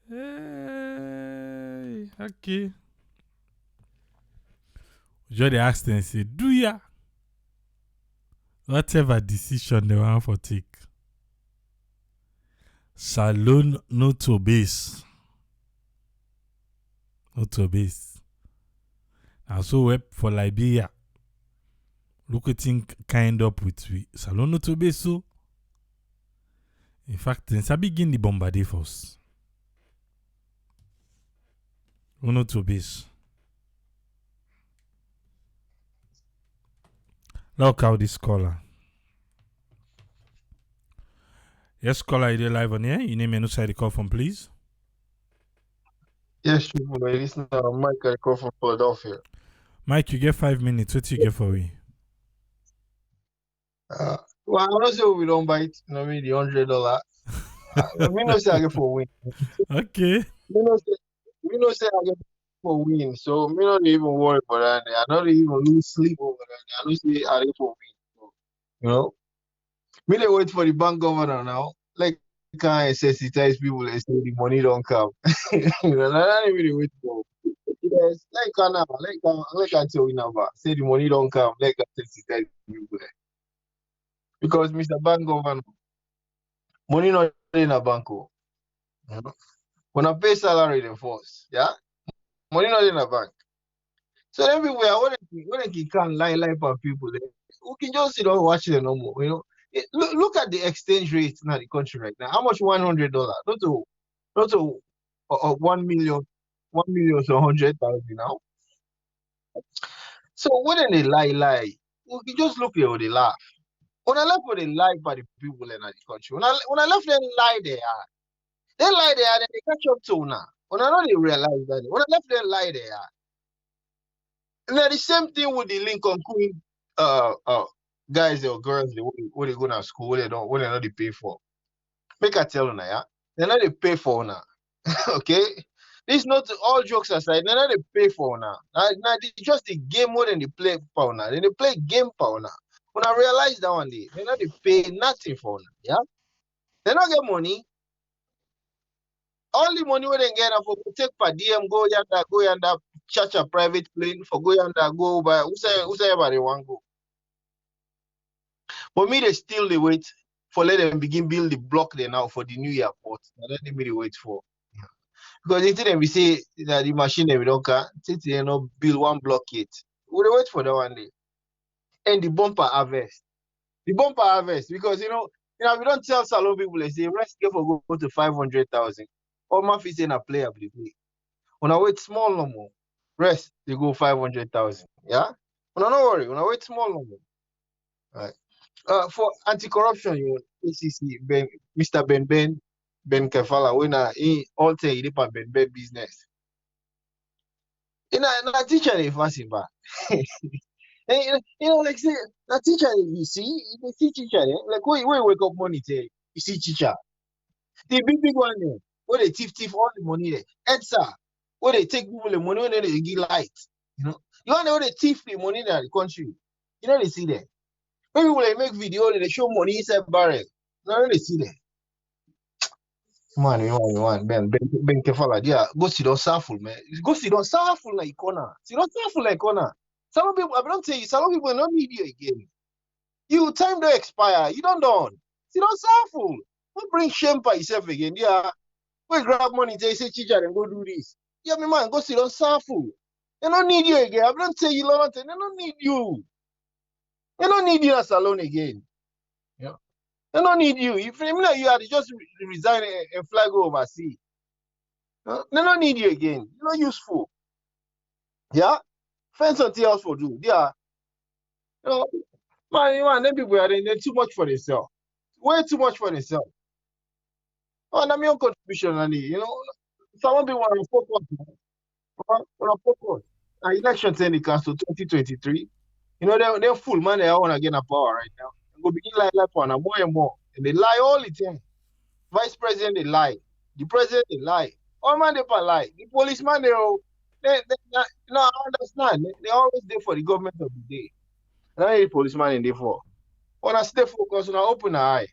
Hey, okay. Just ask them, say, do ya? Whatever decision they want for take. Salon no to base. No to base. And so web for Liberia. Look at thing kind up with we. Salon no to base so. In fact, they begin the bombardé first. No to base. Look how this caller. Yes, caller, you live on here. You name and side the call from, please. Yes, sure. Ladies, now Mike, I call from Philadelphia. Mike, you get 5 minutes. What you get for me? Well, I'm not sure we don't bite. You know, the $100. We know say I get for win. Okay. We know say I get for win. So me not even worry about that. I don't even lose sleep over that. I know say I get for win. So, you know, me they wait for the bank governor now. Like can't sensitize people and say the money don't come. You know, I don't really wait for. Yes, like I tell you now, say the money don't come. Like I sensitize people. Because Mr. Bank Governor, money not in a bank. You know? When I pay salary, they force. Yeah? Money not in a bank. So everywhere, when they can lie for people, we can just sit down watch them no more. You know? Look at the exchange rate in the country right now. How much $100? Not to 1 million, 1 million so 100,000 now. So when they lie, we can just look at how they laugh. When I left with they lie by the people in the country, when I left them lie there, they lie there, then they catch up to now. When I know they realize that, when I left them lie there, and then the same thing with the Lincoln Queen guys or girls, when they go to school, when they know they pay for. Make I tell you now, yeah, they know they pay for now. Okay, this not all jokes aside, they know they pay for now. Now they just the game more than they play for now. Then they play game for now. When I realized that one day, they know they pay nothing for now. Yeah, they don't get money. All the money when they get for take per diem, go yonder, charge a private plane for go yonder, go by who say everybody want go. But me they still they wait for let them begin build the block there now for the new airport. And then they me they wait for. Because they think we say that the machine they don't can since they not build one block yet. We wait for that one day. And the bumper harvest. The bumper harvest because we don't tell salon people they say rest get for go to 500,000. All my fees in a player play. When I wait small no more, rest they go 500,000. Yeah? When I don't worry, when I wait small no more. Right. For anti-corruption, ACC Mr. Ben Kefala, when he all say he did Ben business. Na teacher they fasting back. Like say na teacher you see teacher like when you wake up morning say you see teacher. The big one there, where they thief all the money there. EDSA, where they take people the money when they give light. You know, you want to know they thief the money in the country. You know they see there. When people they make video, they show money inside barrel. Now they see there. Man, Ben Kefala, yeah, go sit on Saful, man. Go sit on Saful like corner. Sit on Saful like corner. Some people, I don't tell you, some people don't need you again. You time to expire. You don't done. Sit on Saful. Don't bring shame by yourself again. Yeah, we grab money, say teacher and go do this. Yeah, me man, go sit on Saful. They don't need you again. I don't tell you, nothing. They don't need you. They don't need you as alone again. Yeah. They don't need you. If you had to just resign and fly go overseas. Huh? They don't need you again. You're not useful. Yeah? Find something else for do. Yeah. You know, man, them people are they're too much for themselves. Way too much for themselves. Oh, and I'm your contribution, and some people want to focus. Want to focus. Elections in the council 2023. They're full man. They want to get a power right now. They go begin lie for more and more. And they lie all the time. Vice president, they lie. The president, they lie. All man, they lie. The policeman, I understand. They always there for the government of the day. And I need the policeman in there for. When I stay focused, when I open an eye,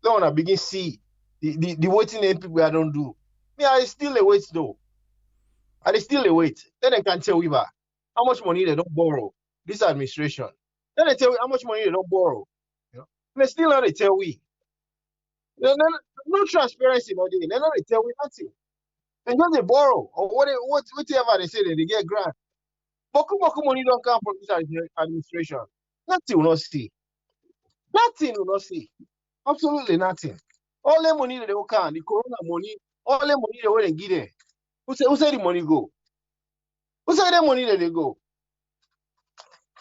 then when I begin see the waiting people I don't do. Me, I still await though. I still await. Then they can tell we back how much money they don't borrow. This administration. Then they tell you how much money they don't borrow. And they still not they tell we. No transparency, no day. They not they tell we nothing. And just they borrow or whatever they say they get grant. Boku money don't come from this administration. Nothing will not see. Nothing will not see. Absolutely nothing. All the money that they will come, the corona money, all the money they will give them. Who say the money go? Who say the money that they go?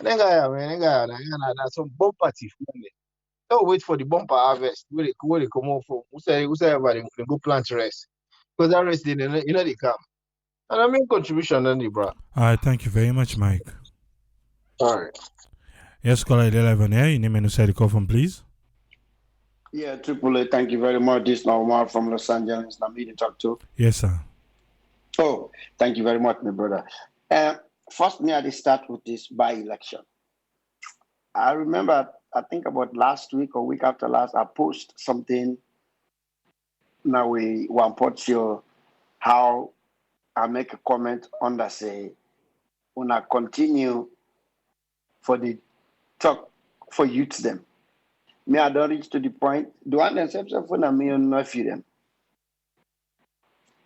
That guy, man, that's some bumper thief. Don't wait for the bumper harvest. Where they come out from? Who say everybody they go plant rest? Because that rest they come. And I mean contribution on the bro. All right, thank you very much, Mike. All right. Yes, caller 11 here. Your name and say the call from, please. Yeah, Triple A, thank you very much. This is Omar from Los Angeles. I'm here to talk to. Yes, sir. Oh, thank you very much, my brother. First, me, I start with this by-election. I remember, I think about last week or week after last, I posted something. Now we want to show how I make a comment on that say, when I continue for the talk for youth them. Me, I don't reach to the point. Do I accept for me or not for them?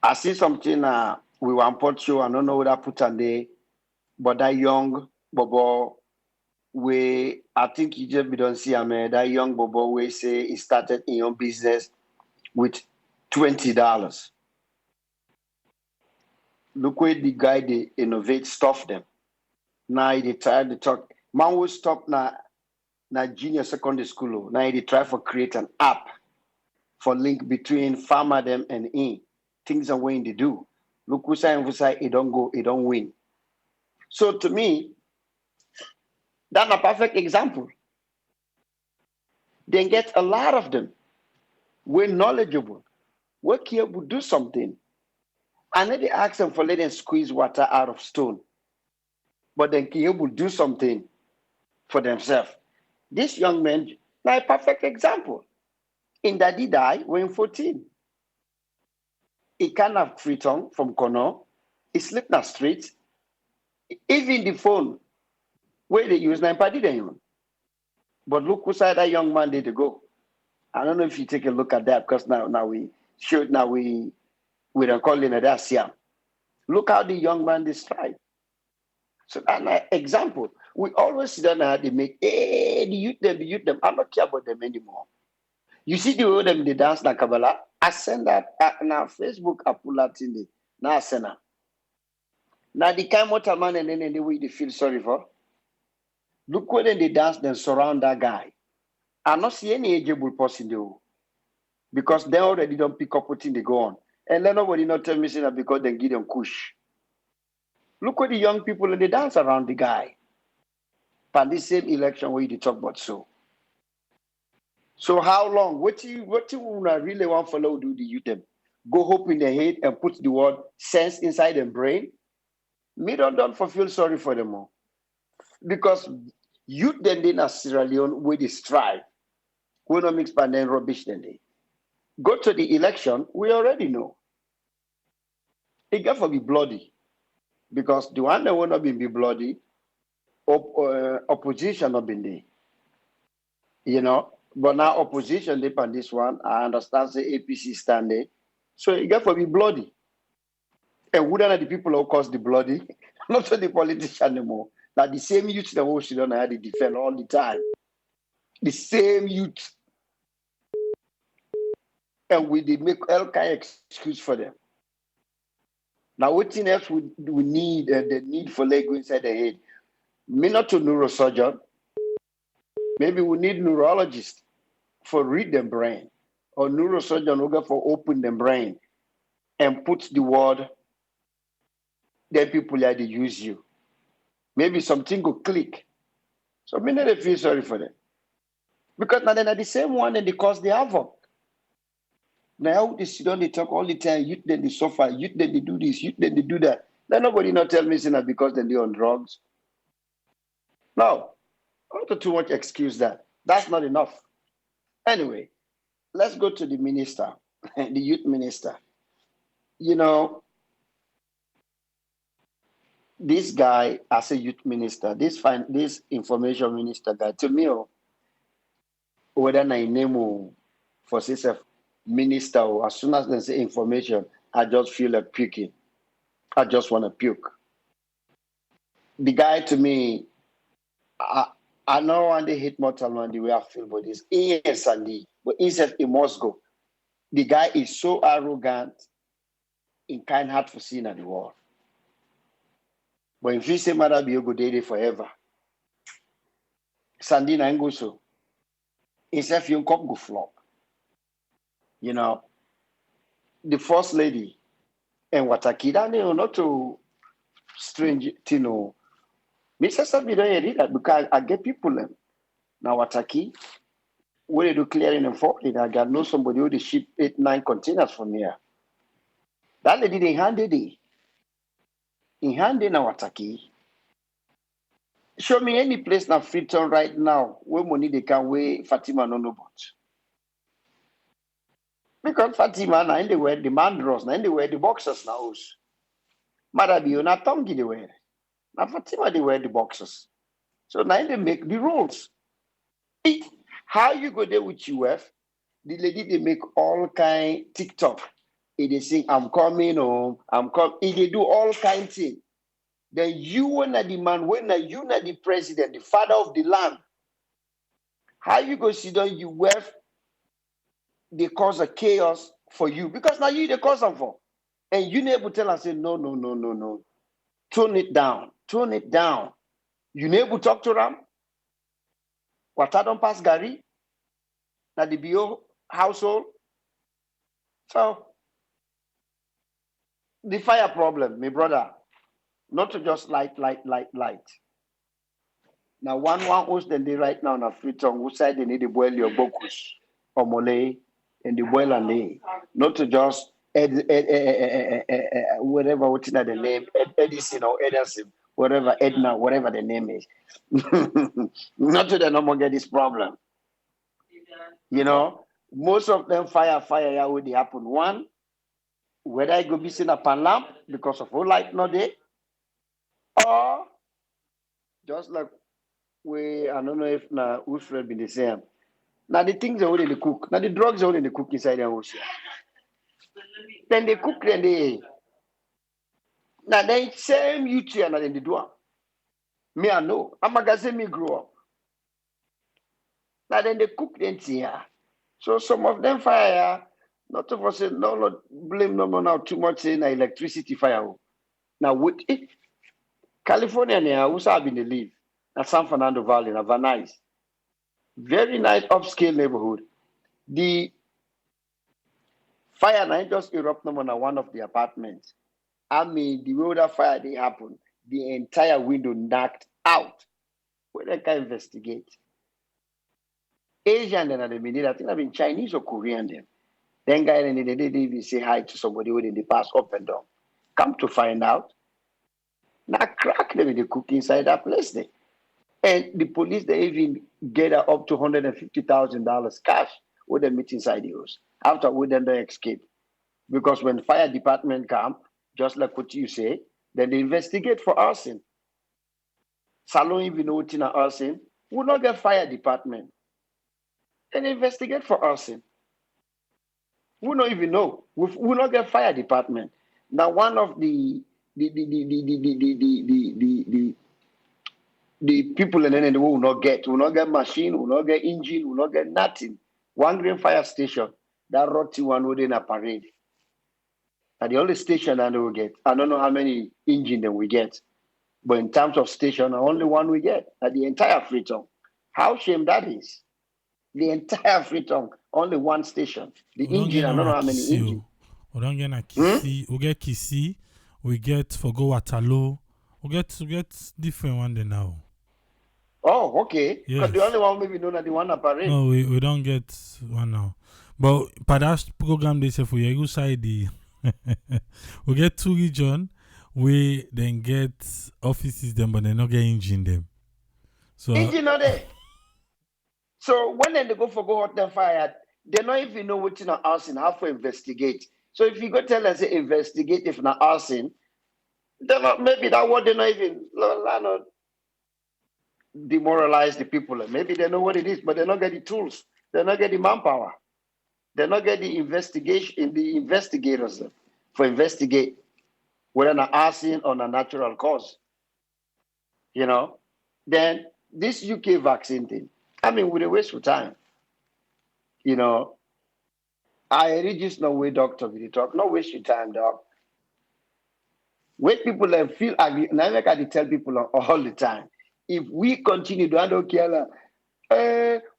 I see something we want to show. I don't know what I put on there, but that young bobo, we I think you just don't see him. That young bobo, we say he started in your business with $20. Look where the guy they innovate stuff them. Now they try to talk. Man will stop now. Junior secondary school. Now they try for create an app for link between farmer them and in. Things are when they do. Look who say it don't go, it don't win. So to me, that's a perfect example. Then get a lot of them. We're knowledgeable. We're capable do something. And then they ask them for letting squeeze water out of stone. But then capable do something for themselves. This young man, now a perfect example. In that he died when 14. He can't have free tongue from corner. He sleep in the street. Even the phone where they use now party then. But look who side that young man did go. I don't know if you take a look at that because now we don't call it that Siam. Look how the young man described. So an example. We always sit down and they make the youth them. I don't care about them anymore. You see the way them they dance na Kabbalah. I send that on Facebook. I pull that in the now I send that. Now the kind of man and then the way they feel sorry for. Look where they dance, then surround that guy. I not see any ageable person though. Because they already don't pick up what thing they go on. And then nobody not tell me that because they give them kush. Look where the young people and they dance around the guy. But this same election where you talk about so. So how long? What you really want follow do the youth them? Go hope in their head and put the word sense inside their brain? Me don't feel sorry for them all. Because youth then in Sierra Leone where they strive. We don't mix and then rubbish then they. Go to the election, we already know. It got to be bloody. Because the one that will not be bloody, opposition not been there. You know, but now opposition dip on this one. I understand the APC stand there. So it got to be bloody. And wouldn't the people who cause the bloody, not to the politician anymore. Now the same youth that we don't have to defend all the time. The same youth. And we did make all kind of excuse for them. Now what else we need, the need for leg inside the head? Me not to neurosurgeon. Maybe we need neurologist for read the brain. Or neurosurgeon who go for open the brain and put the word that people like to use you. Maybe something will click. So me not feel sorry for them. Because now they're the same one and they cause the havoc. Now they sit down, they talk all the time, youth then they suffer, youth then they do this, youth then they do that. Then nobody not tell me that because then they're on drugs. No, not too much excuse that. That's not enough. Anyway, let's go to the minister, the youth minister. You know, this guy as a youth minister, this information minister guy, to me, whether I name him for himself minister or as soon as they say information, I just feel like puking. I just want to puke. The guy to me, I know when they hit mortal on the way I feel about this. Yes, Sandy, but instead he must go. The guy is so arrogant, in kind heart for seeing at the world. But if you say mother be a good day forever, Sandy na go so. Instead you come go flop. You know, the first lady and Watakida, not to strange, you know. Mr. Sabi don't read that because I get people them. Now Wataki, where they do clearing and forklift, I got know somebody who they ship 8-9 containers from here. That lady they handed it. In handing now Wataki. Show me any place now Freetown right now where money they can weigh Fatima no but. Because Fatima now in the wear the mandros, now in the wear the boxers now. Marabi, you not tongue they wear. Now Fatima they wear the boxers. So now they make the rules. How you go there with UF? The lady they make all kind TikTok. They sing, I'm coming home, I'm coming. They do all kind thing. Then you are the man, when you are the president, the father of the land. How you go sit down UF? They cause a chaos for you because now you the cause them for. And you never tell us say no. Tone it down. You never talk to them. What I don't pass Gary, now the BO household. So the fire problem, my brother, not to just light. Now one host then they right now na Freetown, who side they need to boil your bokus or mole and the boil and they not to just whatever what's the name, Edison or Edison, whatever Edna, whatever the name is. Not to the no more get this problem. You know, most of them fire yeah would happen. One, whether I go be seen a pan lamp because of whole light not there, or just like I don't know if now Wilfred been the same. Now the things are only the cook. Now the drugs are only the cook inside the house. Then they cook then they now they same YouTube and then they do. Me I know. I'm a guy me grow up. Now then they cook then here. So some of them fire. Not of us say no blame no more now too much saying electricity fire. Now with it, California now who's have been the live at San Fernando Valley, na Vanice. Very nice upscale neighborhood. The fire now just erupt no more na one of the apartments. I mean the way that fire they happen, the entire window knocked out. Where they can investigate. Asian then they been I think I've been Chinese or Korean then. Then guy and they even say hi to somebody within the pass up and down. Come to find out. Now crack them in the cook inside that place there. And the police they even get up to $150,000 cash we they meet inside the house. After we then they escape. Because when fire department come, just like what you say, then they investigate for arson. Salon even know what in arson, we not get fire department. Then investigate for arson. We don't even know. We not get fire department. Now one of the people and then they will not get machine, will not get engine, will not get nothing. One green fire station, that rotty one within a parade. And the only station that they will get, I don't know how many engine then we get, but in terms of station, only one we get at the entire Freetown. How shame that is. The entire Freetown, only one station. The We don't engine, get I no don't know na how many Kisi. engine. We don't get na Kisi. We get Kisi. We get Fogo Watalo. We get different one there now. Oh, okay. Because Yes. the only one maybe known as the one at parade. No, we don't get one now. But for that program they say for you side the we get 2 region we then get offices them but they not get engine them. So Engine not there. So when they go for go hot and fire, they don't even know what's in arson, how to investigate. So if you go tell us say investigate if not arson, then maybe that word they not even not demoralize the people. Maybe they know what it is, but they not get the tools. They not get the manpower. They not get the investigators for investigate whether an arson or a natural cause. You know, then this UK vaccine thing. I mean, with a waste of time. You know, I really just no way doctor with the talk. No waste your time, dog. Wait people and feel agree. Now I can tell people all the time. If we continue to handle Kiala,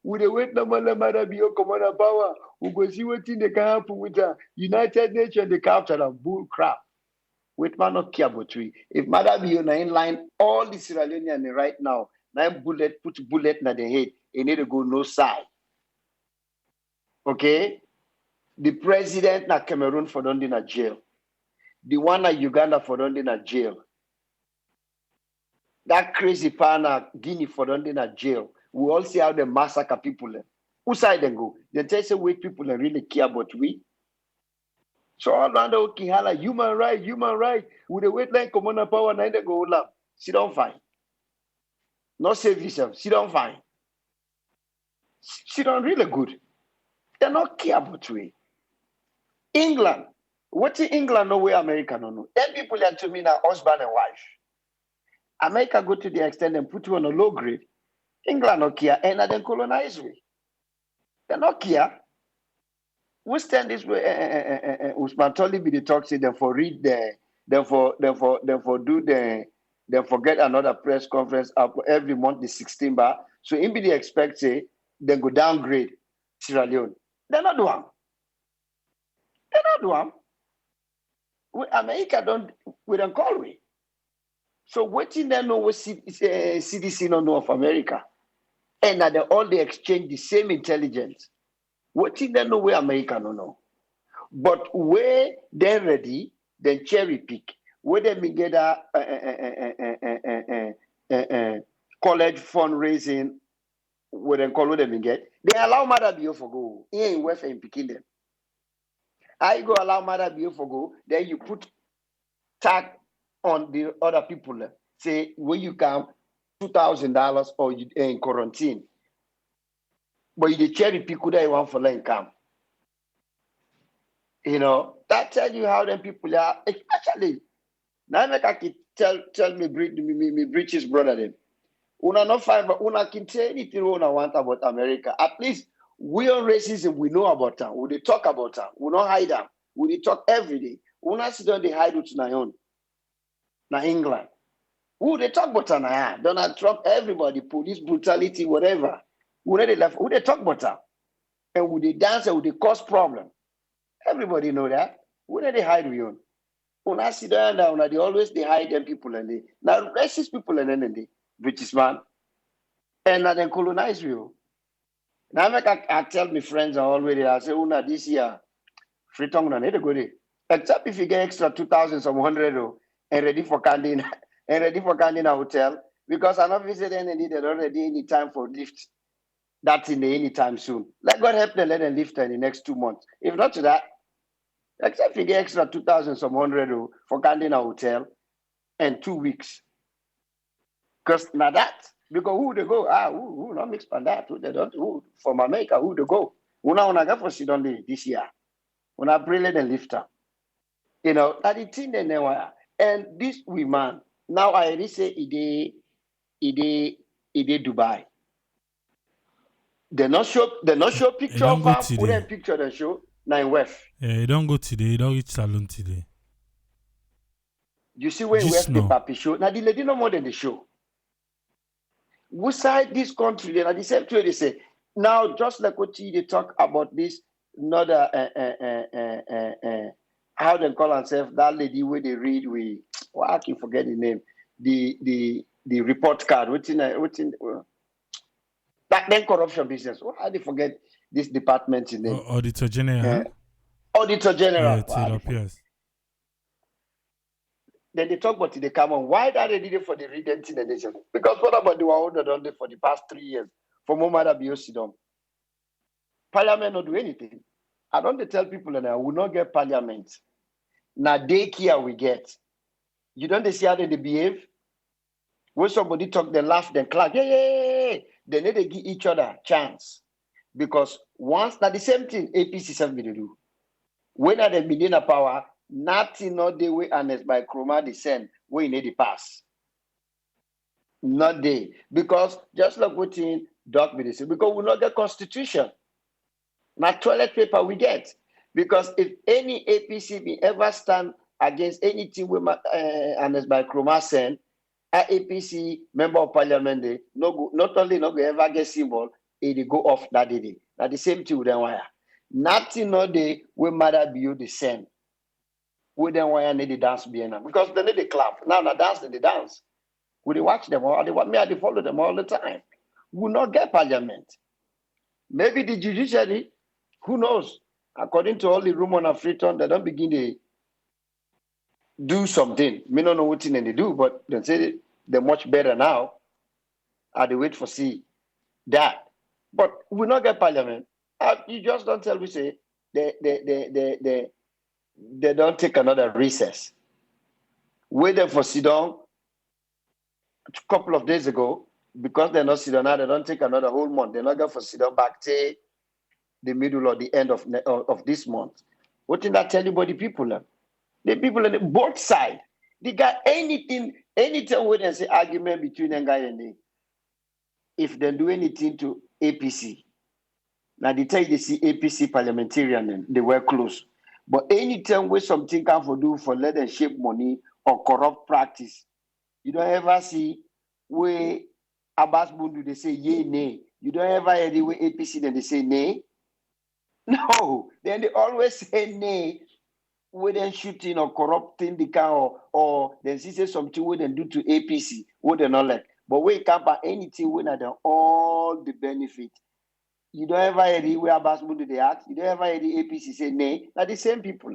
with the wait no more matter be your commander power, we go see what thing they can happen with the United Nations, they capture them bull crap. Wait man not care about we. If matter be your nine line, all the Sierra Leonean right now, 9 bullet, put bullet in the head, it need to go no side. Okay? The president na Cameroon for don't in a jail. The one na Uganda for don't in a jail. That crazy partner Guinea for don't in a jail. We all see how they massacre people. Who side they go? They tell say wait people really care about we. So all around the Kihala, human right. With the wait line commander power, now they go up. Sit down fine. Not save yourself. Sit down fine. Sit down really good. They not care about we. England. What in England know where America no know? Then people are to me now husband and wife. America go to the extent and put you on a low grade. England no care and then colonize we. They not care. We stand this way. Usman Toli be the talk say them for read the them for do the then forget another press conference up every month the 16 bar. So in be the expect say then go downgrade Sierra Leone. They not do them. They not do them. America don't we don't call we. So what in there know what CDC don't know of America, and that all they exchange the same intelligence. What in there know where America don't know, but where they're ready, then cherry pick. Where they may get a college fundraising, where they call what they may get, they allow mother be for go. He ain't worth in picking them. I go allow mother be for go, then you put tag on the other people. Say when you come $2,000 or you in quarantine. But you cherry pick who they want for income. You know, that tell you how them people are, especially now I can tell me British brother them. Una not find but una can tell anything una want about America. At least we on racism, we know about them. We they talk about them. We don't hide them. We they talk every day. Una sit down they hide it na own. Na England. Who they talk about na Donald Trump, everybody, police brutality, whatever. Who they left? Who they talk about that? And who they dance and who they cause problem. Everybody know that. Who they hide we on? Una sit down now, they always they hide them people and they now racist people and then they British man. And now they colonize you. Now I tell my friends already, I say, Una this year, Freetown na need to go there. Except if you get extra 2,000 some 100 and ready for candy and ready for candy in a hotel. Because I not visit any need already any time for lift. That's in the anytime soon. Let God help them, let them lift her in the next 2 months. If not to that, except for the extra 2,000 some hundred for Gandhi hotel and 2 weeks. Because now that, because who they go? Who not mix on that? Who they don't, who from America, who they go? Who now go for sit on this year? When I pray, let them lift her. You know, that the thing they never. And this woman, now I already say it Dubai. They not show picture don't of go her, put today. a picture they show, now in West. Yeah, you don't go today. You don't reach salon today. You see where Just West no. paper show. Now the lady no more than the show. We side this country, then at the same time they say, now just like what they talk about this, another how they call themselves, that lady where they read I can forget the name, the report card, what's in back then corruption business. Why they forget this department's name? Auditor General. Auditor General. Yeah, Taylor Pierce. Then they talk about it, they come on. Why that they did it for the redenting the nation? Because what about the one that done it for the past 3 years? For Momada Biosidom. Parliament not do anything. I don't tell people that I will not get parliament. Now daycare we get. You don't see how they behave? When somebody talk, they laugh, they clap. Yeah. They need to give each other chance. Because once, now the same thing APC 7 will do. When are they begin a power, nothing not the way honest by chroma descend where you need the pass. Not they. Because just like what in Doc be say, because we not get constitution. Now toilet paper we get. Because if any APC be ever stand against anything we honest by chroma send, a APC member of parliament they not only not go ever get symbol, it go off that day. Now the same thing with them wire. Nothing no day we matter be you the same. We then why need the dance behind them because they need the clap. Now the dance, they dance. We they watch them all. They follow them all the time. We will not get parliament. Maybe the judiciary, who knows? According to all the rumor on Freetown, they don't begin to do something. Me don't know what thing they do, but they say they're much better now. They wait for see that. But we not get parliament. You just don't tell me say they don't take another recess. Wait there for sit down a couple of days ago, because they're not sit down now, they don't take another whole month. They're not going for sit down back till the middle or the end of this month. What did that tell you about the people? The people on both sides, they got anything where they say argument between them guy and they. If they do anything to APC, now they tell you they see APC parliamentarian, they were close. But anytime where something can for do for let them shape money or corrupt practice, you don't ever see where Abbas Bundu they say yay, nay. You don't ever hear the way APC then they say nay. No, then they always say nay. Where then shooting or corrupting the car or then say something where they do to APC, where they not like. But we can't buy anything when they all the benefit. You don't ever hear the way Abbas Bundu they act. You don't ever hear the APC say nay. Now the same people.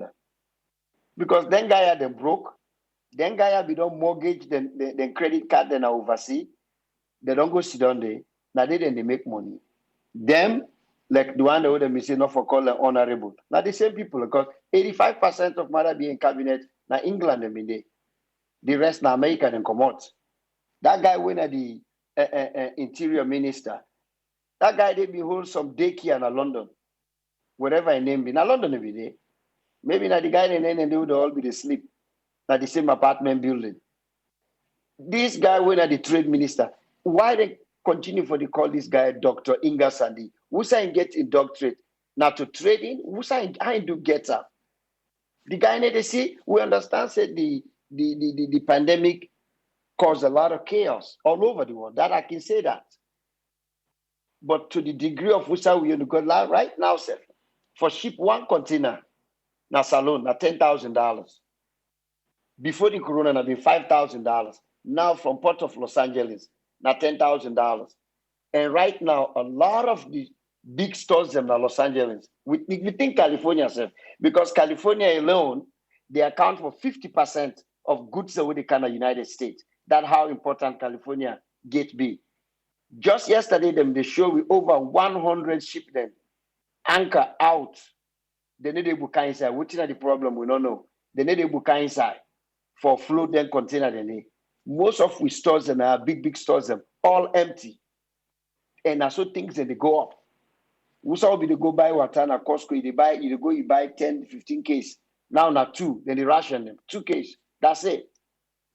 Because then guy are them broke. Then guy be don't mortgage, then credit card, then oversee. They don't go sit down there. Now they make money. Them, like the one that would say not for call them honorable. Now the same people, because 85% of matter being cabinet, now England them in there. The rest now America then come out. That guy when the interior minister, that guy they be hold some daycare in London. Whatever I name be. Now London will be there. Maybe now the guy and they would all be the sleep. Now the same apartment building. This guy when the trade minister, why they continue for the call this guy Dr. Inga Sandi? Who say get in doctorate? Now to trading, who say I do get up? The guy they see, we understand said the pandemic caused a lot of chaos all over the world. That I can say that. But to the degree of which we are going right now, sir, for ship one container, now salon, now $10,000. Before the corona, now been $5,000. Now from Port of Los Angeles, now $10,000. And right now, a lot of the big stores in Los Angeles, within California, sir, because California alone, they account for 50% of goods that they can in the United States. That's how important California gate be. Just yesterday, they show we over 100 ship them anchor out. They need a book inside. What's the problem? We don't know. They need a book inside for float then container. They need. Most of we stores them are big stores them all empty, and also things that they go up. We saw be they go buy water na Costco. You buy 10, 15 case. Now not two. Then they ration them 2 case. That's it.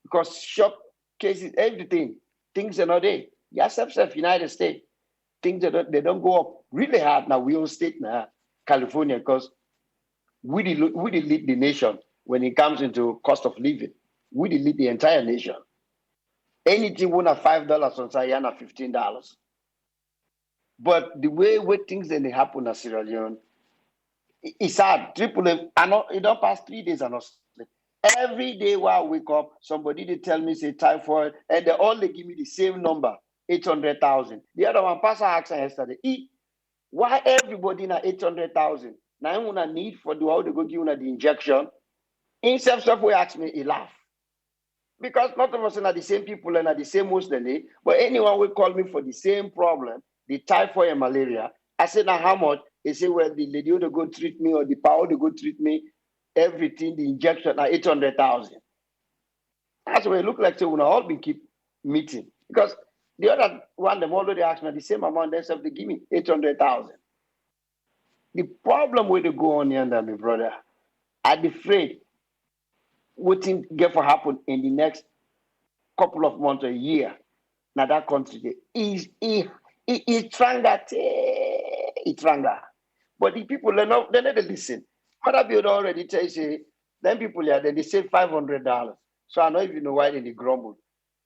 Because shop cases, everything, things are not there. Yes, United States, things that they don't go up really hard now. We own state now, California, because we lead the nation when it comes into cost of living. We lead the entire nation. Anything won at $5 on Sayana, $15. But the way things then they happen in Sierra Leone, it's hard. Triple M, I know it don't pass 3 days and not sleep. Every day while I wake up, somebody they tell me say typhoid, and they all give me the same number, 800,000. The other one, Pastor asked yesterday, why everybody na 800,000? Now I'm gonna need for the how they go give una the injection. In self we ask me, he laugh. Because not of us are the same people and are the same most than they, but anyone will call me for the same problem, the typhoid and malaria. I said, now how much? They say, well, the lady to go treat me or the power to go treat me, everything, the injection are 800,000. That's why it look like so we all be keep meeting. Because the other one, them already asked me the same amount, they said they give me 800,000. The problem with the go on here, my brother, I'm afraid what thing get for happen in the next couple of months or a year. Now that country is tranga, but the people they never listen. Mother Bill already tell you, then people here then they save $500. So I don't even know why they grumble.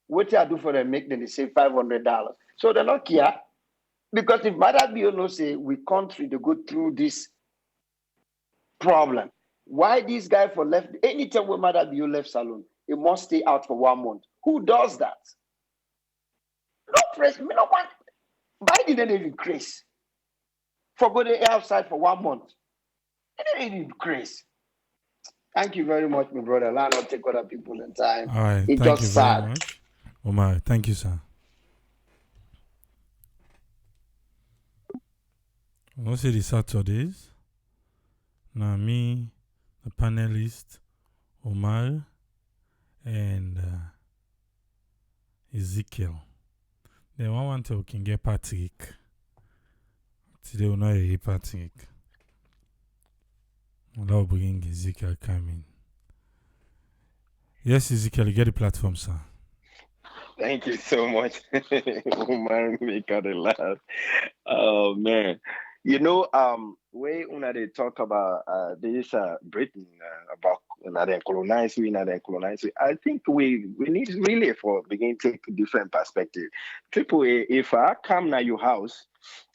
What I do for them make them they save $500. So they're not care because if Mother Bill no say we country to go through this problem, why this guy for left anytime when Mother Bill left salon, he must stay out for 1 month. Who does that? No press me no want. Biden didn't even increase for going outside for 1 month. It didn't even increase. Thank you very much, my brother. Let not take other people in time. All right. It's Thank you just very sad. much. Omar, thank you, sir. We'll see the Saturdays. Now me, the panelist, Omar, and Ezekiel. Then one want to can get Patrick. Today we'll not hear Patrick. We'll bring Ezekiel coming. Yes, Ezekiel, you get the platform, sir. Thank you so much. Omar, make her laugh. Oh man. Way una they talk about this Britain about una they colonize we, una they colonize we. I think we need really for begin to take a different perspective. Triple A, if I come to your house,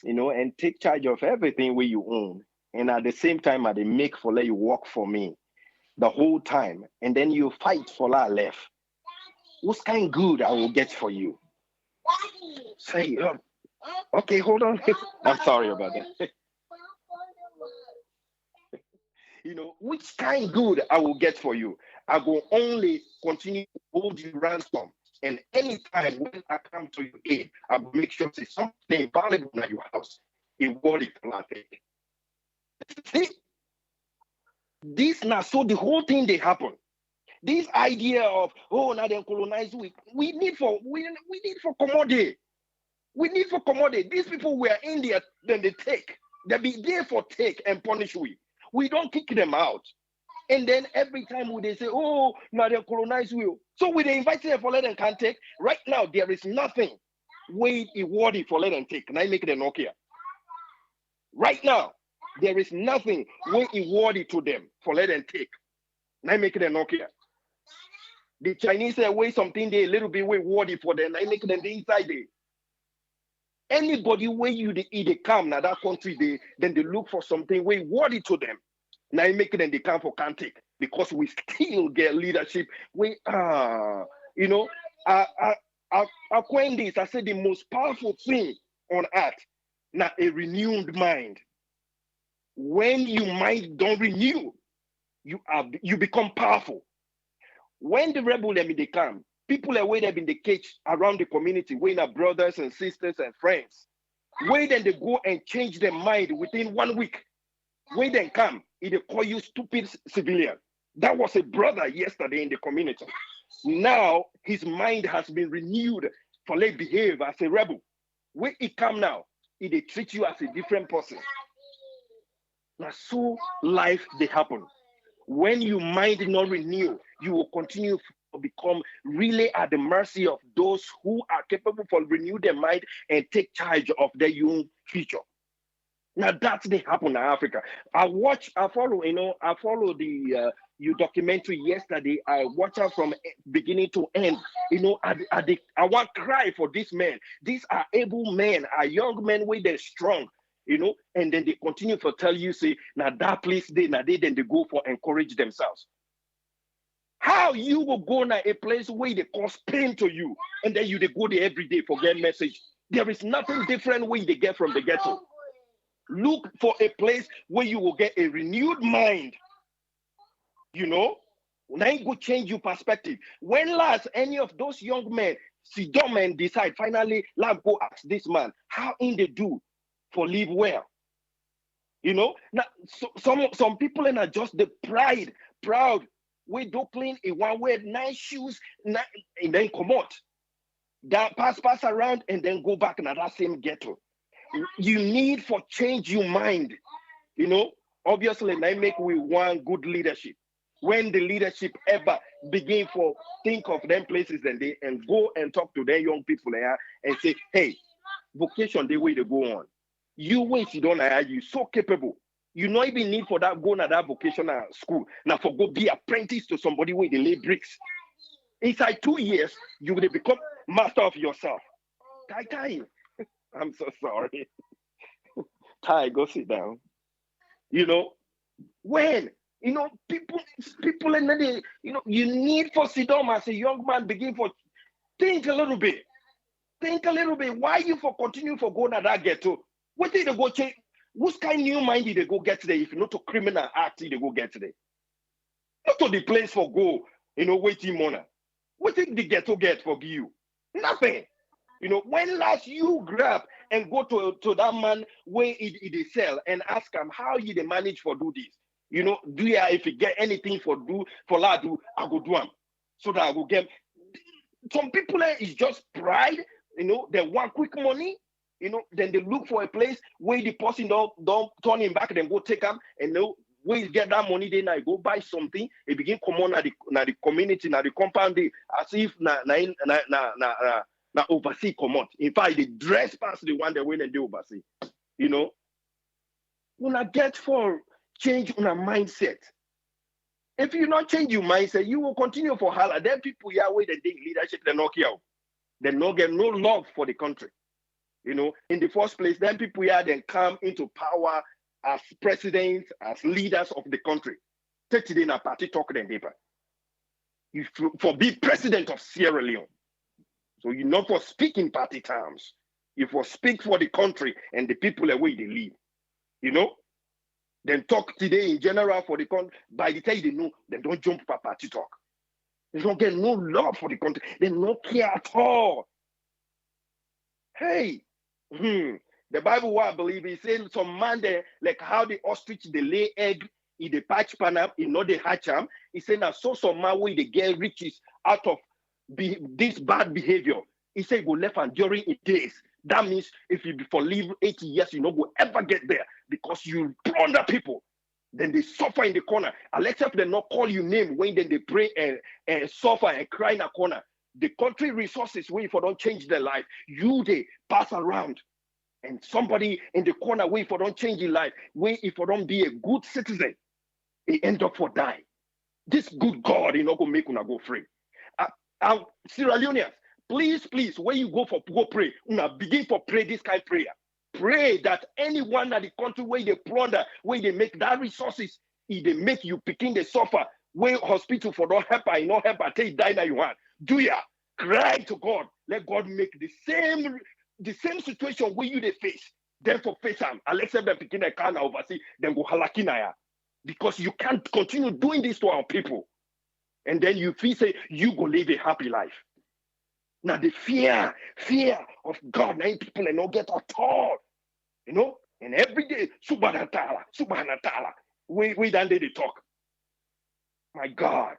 and take charge of everything where you own, and at the same time I they make for let you work for me the whole time, and then you fight for that left. What kind good I will get for you? Say, okay, hold on. I'm sorry about that. Which kind good I will get for you? I will only continue to hold you ransom. And anytime when I come to your aid, I will make sure there's something valuable in your house. In what it will take. See, this now, so the whole thing they happen. This idea of now they colonize we need for commodity. We need for commodity. These people were in there, then they take. They be there for take and punish we. We don't kick them out. And then every time they say, now they colonize we. So we they invite them for let them can take. Right now, there is nothing way worthy for let them take. Now I make it an okay. Right now, there is nothing way worthy to them for let them take. Now I make it an okay. The Chinese say way something they a little bit way worthy for them. I make them the inside there. Anybody where they come now that country, then they look for something way worthy to them. Now I make them they come for can't take because we still get leadership. We I coin this. I said the most powerful thing on earth. Now a renewed mind. When your mind don't renew, you become powerful. When the rebel they come, People away there in the cage around the community, where our brothers and sisters and friends. Where then they go and change their mind within 1 week. Where then come, they call you stupid civilian. That was a brother yesterday in the community. Now his mind has been renewed for let behave as a rebel. Where he come now, they treat you as a different person. Now so life they happen. When you mind not renew, you will continue to become really at the mercy of those who are capable for renew their mind and take charge of their own future. Now that's the happen in Africa. I follow the you documentary yesterday. I watch her from beginning to end. I want to cry for these men. These are able men, are young men where they're strong, and then they continue to tell you, say, now that place then they go for encourage themselves. How you will go now a place where they cause pain to you, and then they go there every day for get message. There is nothing different when they get from the ghetto. Look for a place where you will get a renewed mind. Now you go change your perspective. When last any of those young men sit down and decide finally, let go ask this man how in they do for live well. Now some people are just the proud. We do clean in one way, nice shoes, and then come out. That pass around and then go back in that same ghetto. You need for change your mind. Obviously, I make we want good leadership. When the leadership ever begin for think of them places and go and talk to their young people there and say, hey, vocation the way to go on. You wait, you don't hire you so capable. You not even need for that go to that vocational school. Now for go be apprentice to somebody where they lay bricks. Inside 2 years, you will become master of yourself. Tai, I'm so sorry. Tai, go sit down. When people and then you need for sit down as a young man begin for think a little bit. Why you for continue for going to that ghetto? What did they go change? What kind of new mind did they go get today? If not to criminal act, they go get today. Not to the place for go, waiting money. What did the ghetto get for you? Nothing. When last you grab and go to that man where he sell and ask him how you they manage for do this? Do you if you get anything for that do, I go do them. So that I will get some people is just pride, they want quick money, then they look for a place where the person don't turn him back, then go take them and where you get that money, then I go buy something, it begin come on at the community, na the compound, as if na oversee come out. In fact, they dress past the one they win and they oversee. When I get for change on a mindset. If you not change your mindset, you will continue for holla. Then people here where they think leadership, they not care. They not get no love for the country. In the first place, then people here then come into power as presidents, as leaders of the country. Take it in a party talk then paper. You for be president of Sierra Leone. So you not for speaking party terms. You for speak for the country and the people the way they live. Then talk today in general for the country. By the time they know, they don't jump for party talk. They don't get no love for the country. They don't care at all. Hey, the Bible, what I believe, it says some man there, like how the ostrich they lay egg in the patch pan up, they hatch them. He said now so some man where they get riches out of this bad behavior. He said go left and during it days. That means if you for live 80 years, you not go ever get there because you plunder people. Then they suffer in the corner. Unless if they not call you name when then they pray and suffer and cry in a corner. The country resources where if I don't change their life, they pass around. And somebody in the corner where if I don't change your life, where if I don't be a good citizen, they end up for die. This good God is not going to make una go free. Sierra Leoneans, please, when you go pray, begin for pray this kind of prayer. Pray that anyone at the country where they plunder, where they make that resources, if they make you picking the suffer, where hospital for don't help I not help I take die that you want. Do ya cry to God? Let God make the same situation where you they face. Therefore face them. Alexa them picking a can oversee, then go halakinaya. Because you can't continue doing this to our people. And then you feel say you go live a happy life. Now the fear of God, now people and not get at all. You know, and every day, subhanatala, subhanatala. We done they talk. My God,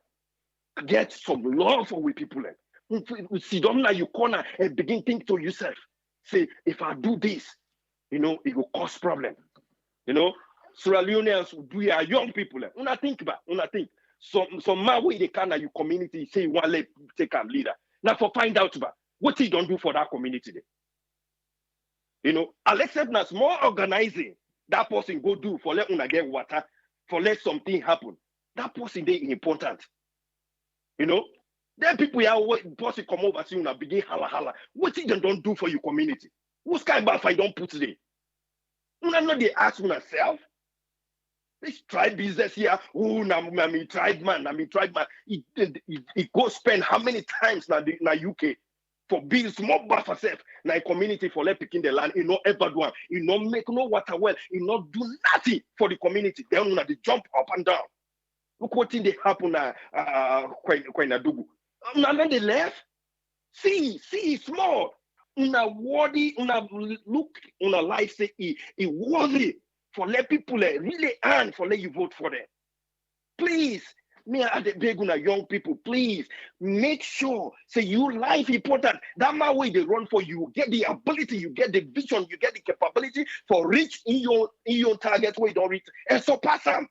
get some love for we people. We sit down now, you corner and begin think to yourself. Say, if I do this, you know, it will cause problem. You know, Sierra Leoneans, we are young people. Una think about, una think. Some man way they can your community say one let take a leader. Now for find out about what he don't do for that community. You know, except now more organizing that person go do for let una get water, for let something happen. That person they important. You know, then people are person come over see una begin hala hala. What he don't do for your community? Who's kind of I don't put today? Una not they ask una self. This tribe business here, oh, me tribe man. He go spend how many times na UK for build small bar for self, na a community for let picking the land, he no ever do one, he no make no water well, he no do nothing for the community. Then they jump up and down. Look what thing they happen na Dugu. Now they left. See, small. Una worthy, una look, una life say he worthy for let people really earn for let you vote for them. Please, me at the beg una young people, please make sure say your life important. That my way they run for you, get the ability, you get the vision, you get the capability for reach in your target where you don't reach and surpass them.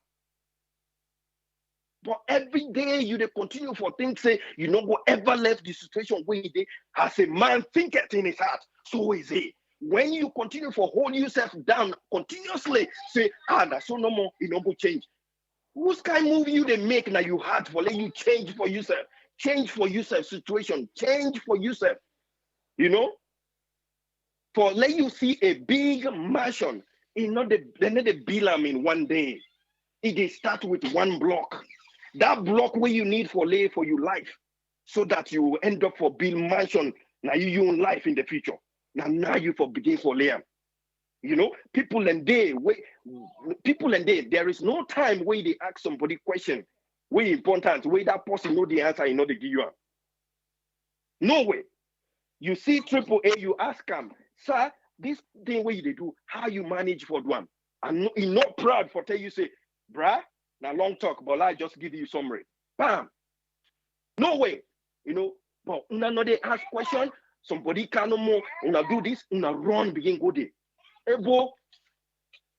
But every day you they continue for things say you know go ever left the situation where they as a man think it in his heart. So is it. When you continue for hold yourself down continuously, say, that's so no more, it no go change. Whose kind move you they make now you hard for let you change for yourself situation, change for yourself, you know? For let you see a big mansion, they not the build them in one day. It start with one block. That block where you need for lay for your life, so that you end up for build mansion now you own life in the future. Now you for begin for lay. You know, people and they, there is no time where they ask somebody question, where important, where that person know the answer, you know they give you. No way. You see triple A, you ask them, sir, this thing where they do, how you manage for one. And you're not proud for tell you say, bruh, now long talk, but I just give you summary. Bam. No way. You know, but una they ask question, somebody can no more, una do this, una run, begin go there. Ebo,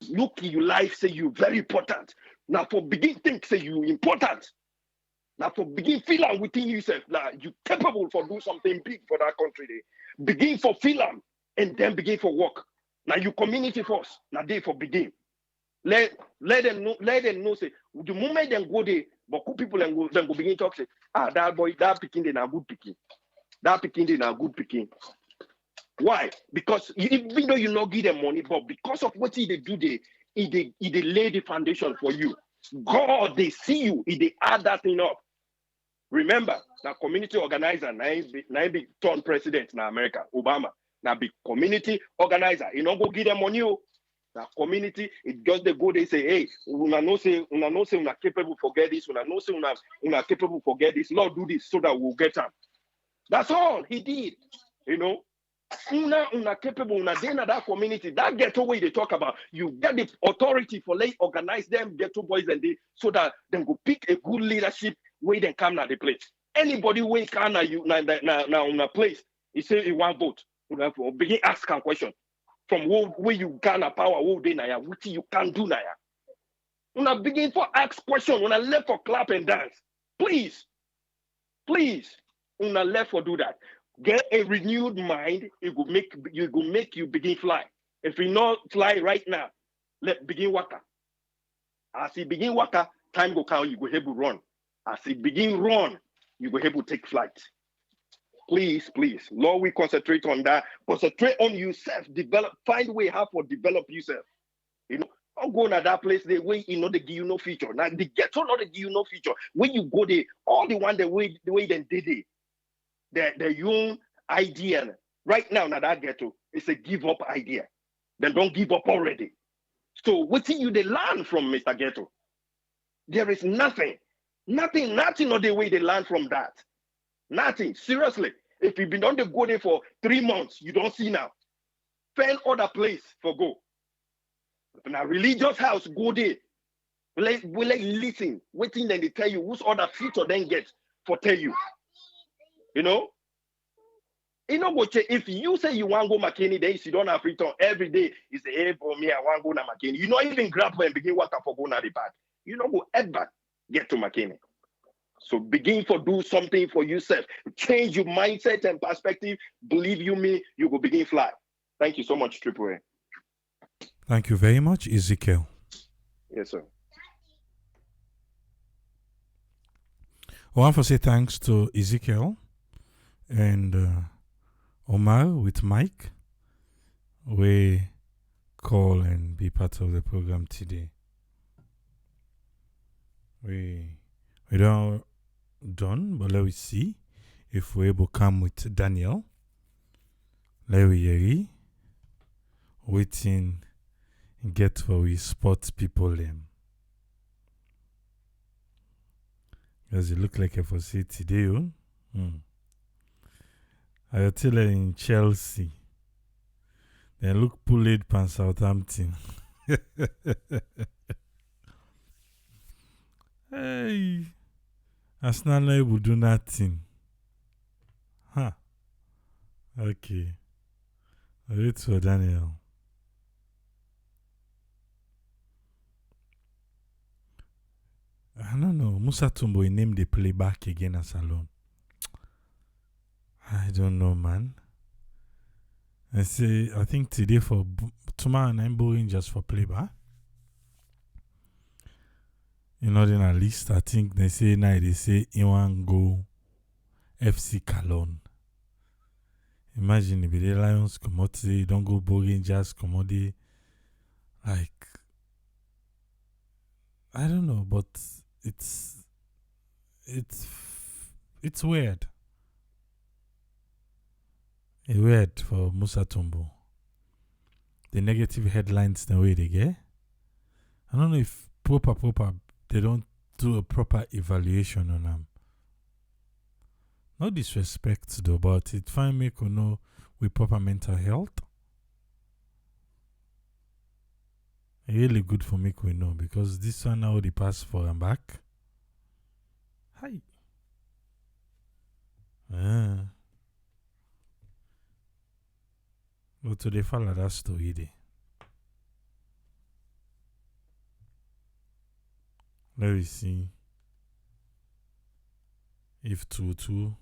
look in your life, say you very important. Now for begin think, say you important. Now for begin feel am within yourself, like you capable for do something big for that country. There. Begin for feel am, and then begin for work. Now you community first, now they for begin. Let them know, say, the moment they go there, but people then go begin talk, say, that boy, that picking they na good picking. That picking they na good picking. Why? Because even though you not give them money, but because of what they do, they lay the foundation for you. God, they see you, they add that thing up. Remember, the community organizer, now be turned president in America, Obama. Now be community organizer. You not go give them money. The community, it just they go, they say, hey, una no say una capable forget this, una no say una capable forget this. Lord, do this so that we'll get them. That's all he did. You know, una capable, una then that community, that ghetto way they talk about, you get the authority for like organize them ghetto boys and they so that they go pick a good leadership where they come to the place. Anybody way can you na place, he say he want vote. Begin ask a question. From where you garner power, what you can do now. When I begin for ask question, when I left for clap and dance, please, when I left for do that, get a renewed mind. It will make you begin fly. If you not fly right now, let begin waka. As you begin waka, time go count. You go able run. As you begin run, you go able take flight. Please, Lord, we concentrate on that. Concentrate on yourself. Develop, find a way how to develop yourself. You know, don't go to that place the way you know they give you no future. Now the ghetto not they give you no future. When you go there, all the one the way they did it, the young idea right now that ghetto is a give up idea. Then don't give up already. So what thing you they learn from Mr. Ghetto? There is nothing of the way they learn from that. Nothing, seriously. If you been on the go there for 3 months, you don't see now. Find other place for go. Now religious house, go there. We like listen, waiting then they tell you whose other future then get for tell you. You know? You know what? If you say you want to go McKinney, then you don't have return every day. You say, hey, for me, I want to go to McKinney. You not even grab and begin work for going to the park. You don't go ever get to McKinney. So begin to do something for yourself. Change your mindset and perspective. Believe you me, you will begin fly. Thank you so much, Triple A. Thank you very much, Ezekiel. Yes, sir. I want to say thanks to Ezekiel and Omar with Mike. We call and be part of the program today. We don't done, but let me see if we're able to come with Daniel. Let we hear waiting get for we spot people them. Because it look like a for say today, I tell her in Chelsea. Then look pulled pan Southampton. Hey, Arsenal will do nothing. Huh. Okay. Wait for Daniel. I don't know. Musa Tumbo named the play back again as alone. I don't know, man. I think today for tomorrow I'm going just for playback. You know, then at least I think they say now they say you want go FC Cologne. Imagine if the Lions come out today, you don't go Boring just come out there. Like, I don't know, but it's weird. It's weird for Musa Tumbo. The negative headlines the way they get. I don't know if proper they don't do a proper evaluation on them. No disrespect though, but it fine make you know with proper mental health. Really good for me we know because this one now the pass for and back. Hi. But today follow that story there. Let me see if 2-2.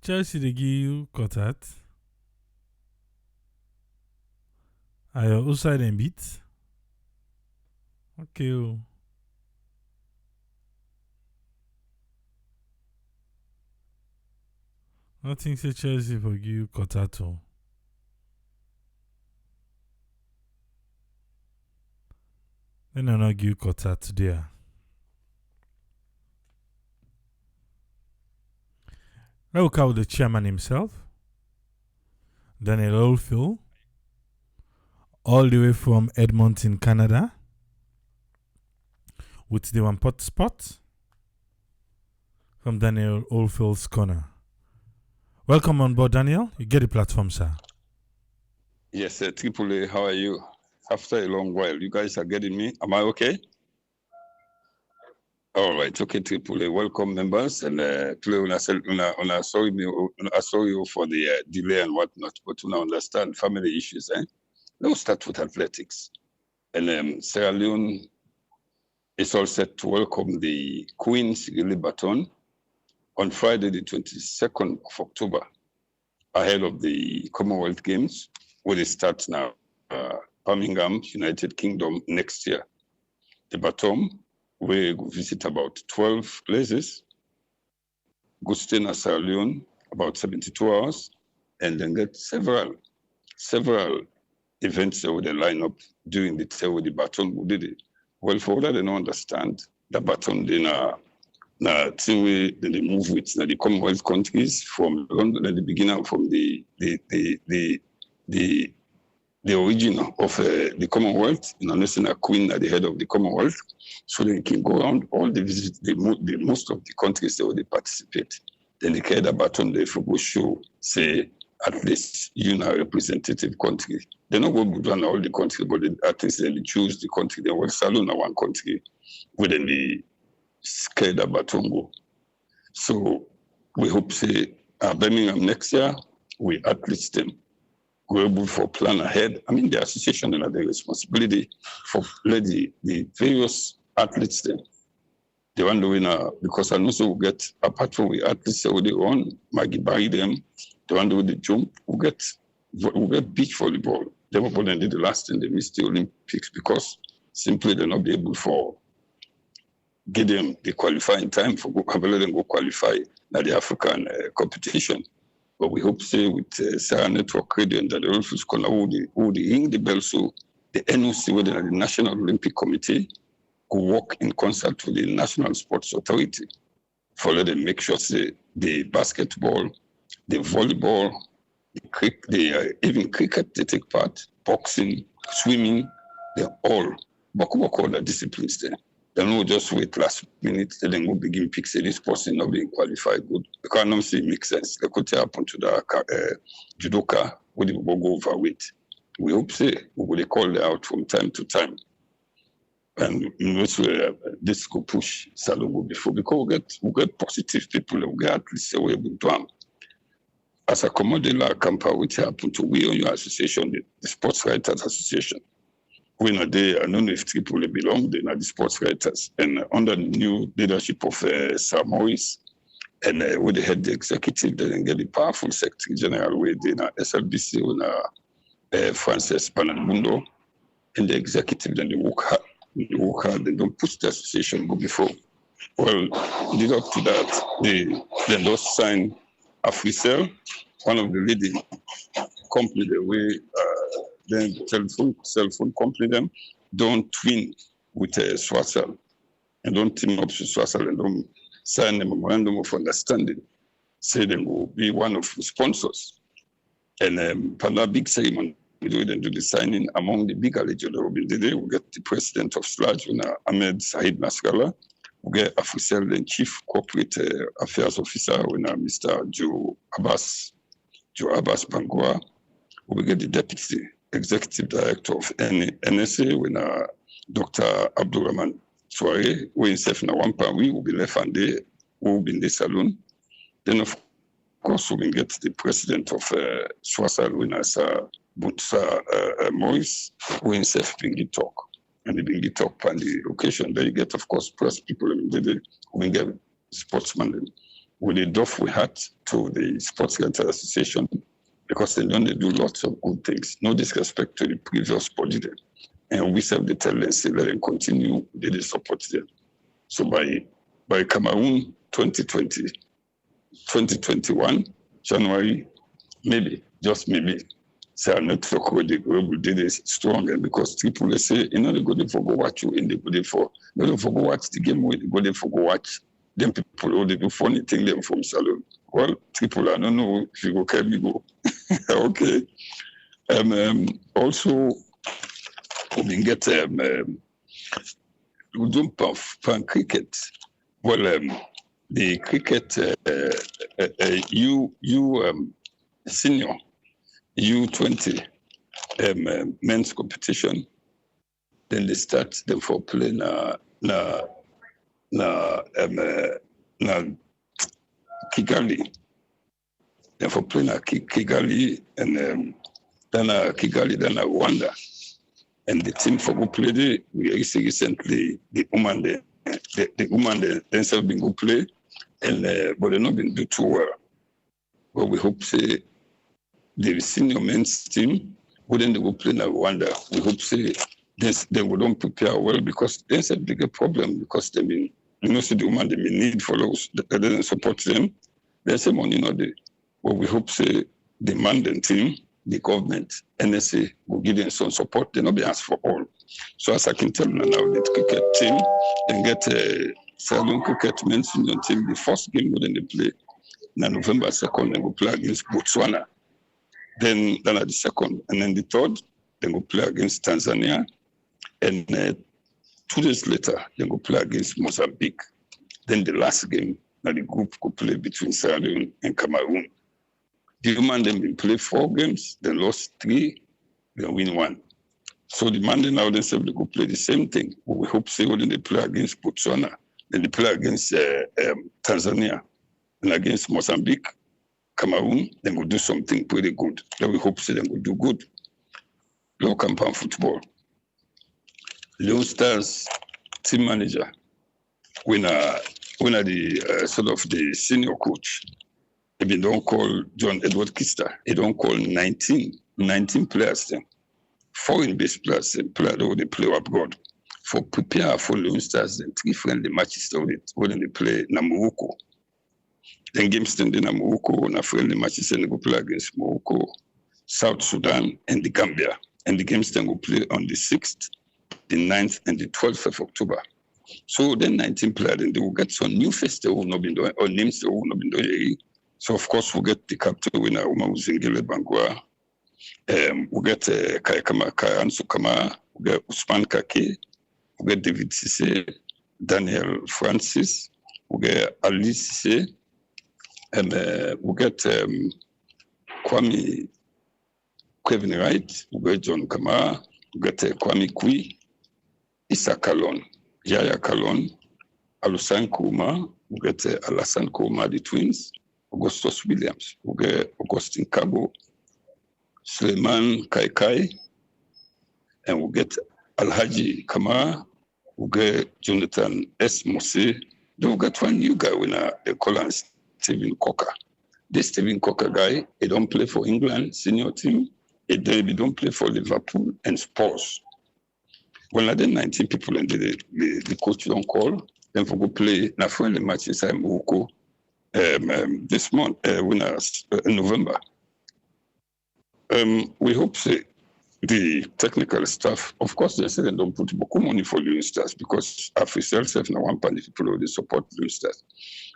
Chelsea they give you cut at. Are you outside and beat? Okay. Oh. Nothing say Chelsea for give you cut at all. Then I not give you cut at today. Let's look at the chairman himself, Daniel Oldfield, all the way from Edmonton, Canada, with the one pot spot from Daniel Oldfield's corner. Welcome on board, Daniel. You get the platform, sir. Yes, Triple A, how are you? After a long while, you guys are getting me. Am I okay? All right, okay, Triple A. Welcome, members. And sorry for the delay and whatnot, but to now understand family issues. Let's start with athletics. And Sierra Leone is all set to welcome the Queen's Relay Baton on Friday, the 22nd of October, ahead of the Commonwealth Games, where they start now, Birmingham, United Kingdom, next year. The Baton will visit about 12 places, go stay in Sierra Leone about 72 hours, and then get several events that would line up during the day with the Baton. Who did it? Well, for what I don't understand, the Baton dinner. Now, they move with the Commonwealth countries from London at the beginning, from the the origin of the Commonwealth, a queen at the head of the Commonwealth, so they can go around all the visits, the most of the countries that they participate. Then they carry the baton, they go show, say, at least representative country. They're not going to run all the country, but at least they choose the country. They will salon one country within the carry the baton go. So we hope, say, Birmingham next year, we at least them go able for plan ahead. I mean, the association and the responsibility for the various athletes then. They want to win because I know so we get, apart from the athletes that they run, Maggie buy them, they want to do the jump, we get beach volleyball. They were born and did the last and they missed the Olympics because simply they're not be able for get them the qualifying time for have let them go qualify at the African competition. But we hope say with Sarah Network Radio and that the Olympics can hold the ring the bell so the NOC whether the National Olympic Committee could work in concert with the National Sports Authority for let them make sure say the basketball, the volleyball, even cricket they take part, boxing, swimming, they're all all the disciplines there. They don't just wait last minute, then go begin pick say this person not being qualified good. Because I don't see it makes sense. They could happen to the judoka where they will go overweight. We hope say we will call them out from time to time. And in which way this could push Salongo before because we get positive people, we get at least a way to them. As a commodity camper, which happened to we on your association, the Sports Writers Association. When I don't know if Tripoli belong, they are the sports writers. And under the new leadership of Sir Maurice, and with the head executive, they get the powerful Secretary General with the SLBC, with Frances Panalmundo, and the executive, then they work hard, they don't push the association go before. Well, lead up to that, they just sign Africell, one of the leading company the way then the cell phone company them don't twin with Swisscell and don't team up with Swisscell and don't sign a memorandum of understanding. Say they will be one of the sponsors. And for that big ceremony, we do the signing among the big allegiance that will be today. We get the president of SLAJ, Ahmed Said Nasrallah. We get Africell, the chief corporate affairs officer, Mr. Joe Abbas Bangua. We get the deputy executive director of NSA, when Dr. Abdurrahman Soare, we in Sefna Wampa, we will be left and they will be in the salon. Then, of course, we will get the president of Swisscell, when Butsa Maurice, we in Sef Bingi Talk. And the Bingi Talk on the occasion, then you get, of course, press people, we get sportsmen. With the doff we had to the Sports Writers Association, because they do lots of good things. No disrespect to the previous body there. And we serve the tendency let them continue, they did support them. So by Cameroon 2021, January, maybe, just maybe, say our network where the global did is stronger because people say, you know, they go there for go watch you and they go there for go watch the game where they go there for go watch. Then people they do funny thing them from salon. Well, people, I don't know if you go can we go. Okay. Also, we can get we don't pan cricket. Well, the cricket senior U20 men's competition. Then they start them for playing Kigali. Then for playing Kigali and then Kigali, then Rwanda. And the team for go play there, we recently the woman themselves been go play, and but they not been do too well. But we hope say the senior men's team wouldn't they go play in Rwanda. We hope say they would don't prepare well because there's a bigger problem because they been see the woman they may need for those that doesn't support them. There's some money not there. But we hope say the mandate team, the government, NSA will give them some support. They'll not be asked for all. So as I can tell you now, the cricket team then get a Salon cricket men's senior team. The first game when they play now November 2nd, they will play against Botswana. Then at the second, and then the third, Then go play against Tanzania. And 2 days later, they go play against Mozambique. Then the last game, now the group could play between Sierra Leone and Cameroon. The human then been play 4 games, they lost 3, they win 1. So the man now themselves they could play the same thing. We hope say when they play against Botswana, then they play against Tanzania, and against Mozambique, Cameroon, then we'll do something pretty good. Then we hope say they will do good. Low compound football. Leone Stars team manager, winner the sort of the senior coach. He don't call John Edward Kister. He don't call 19 players then. Foreign-based players and players who they play abroad for prepare for Leone Stars and 3 friendly matches when they play in Morocco. Then games then in Morocco and friendly matches and they go play against Morocco, South Sudan, and the Gambia. And the games then will play on the 6th, the 9th, and the 12th of October. So then 19 players, and they will get some new faces that will not be doing, or names that will not be doing. So of course we'll get the captain winner, Uma Uzingile Bangwa. We'll get Kaikama Kayan Sukama, we'll get Usman Kake, we'll get David Sisse, Daniel Francis, we'll get Ali Sisse, and we'll get Kwame Kevin Wright, we'll get John Kamara, we'll get Kwame Kui, Issa Kalon, Yaya Kalon, Alusan Kouma, we'll get Alassane Kouma, the twins, Augustus Williams, we'll get Augustine Kabo, Suleiman Kaikai, and we'll get Alhaji Kamara, we'll get Jonathan S. Mose. Then we'll get one new guy winner, they call him Stephen Cocker. This Stephen Cocker guy, he don't play for England senior team, he don't play for Liverpool and Spurs. When I did 19 people and the coach don't call, then we go play na friendly match inside Morocco this month, in November. We hope the technical staff, of course, they say they don't put beaucoup money for Leone Stars because Africell self now one part of people who they support Leone Stars.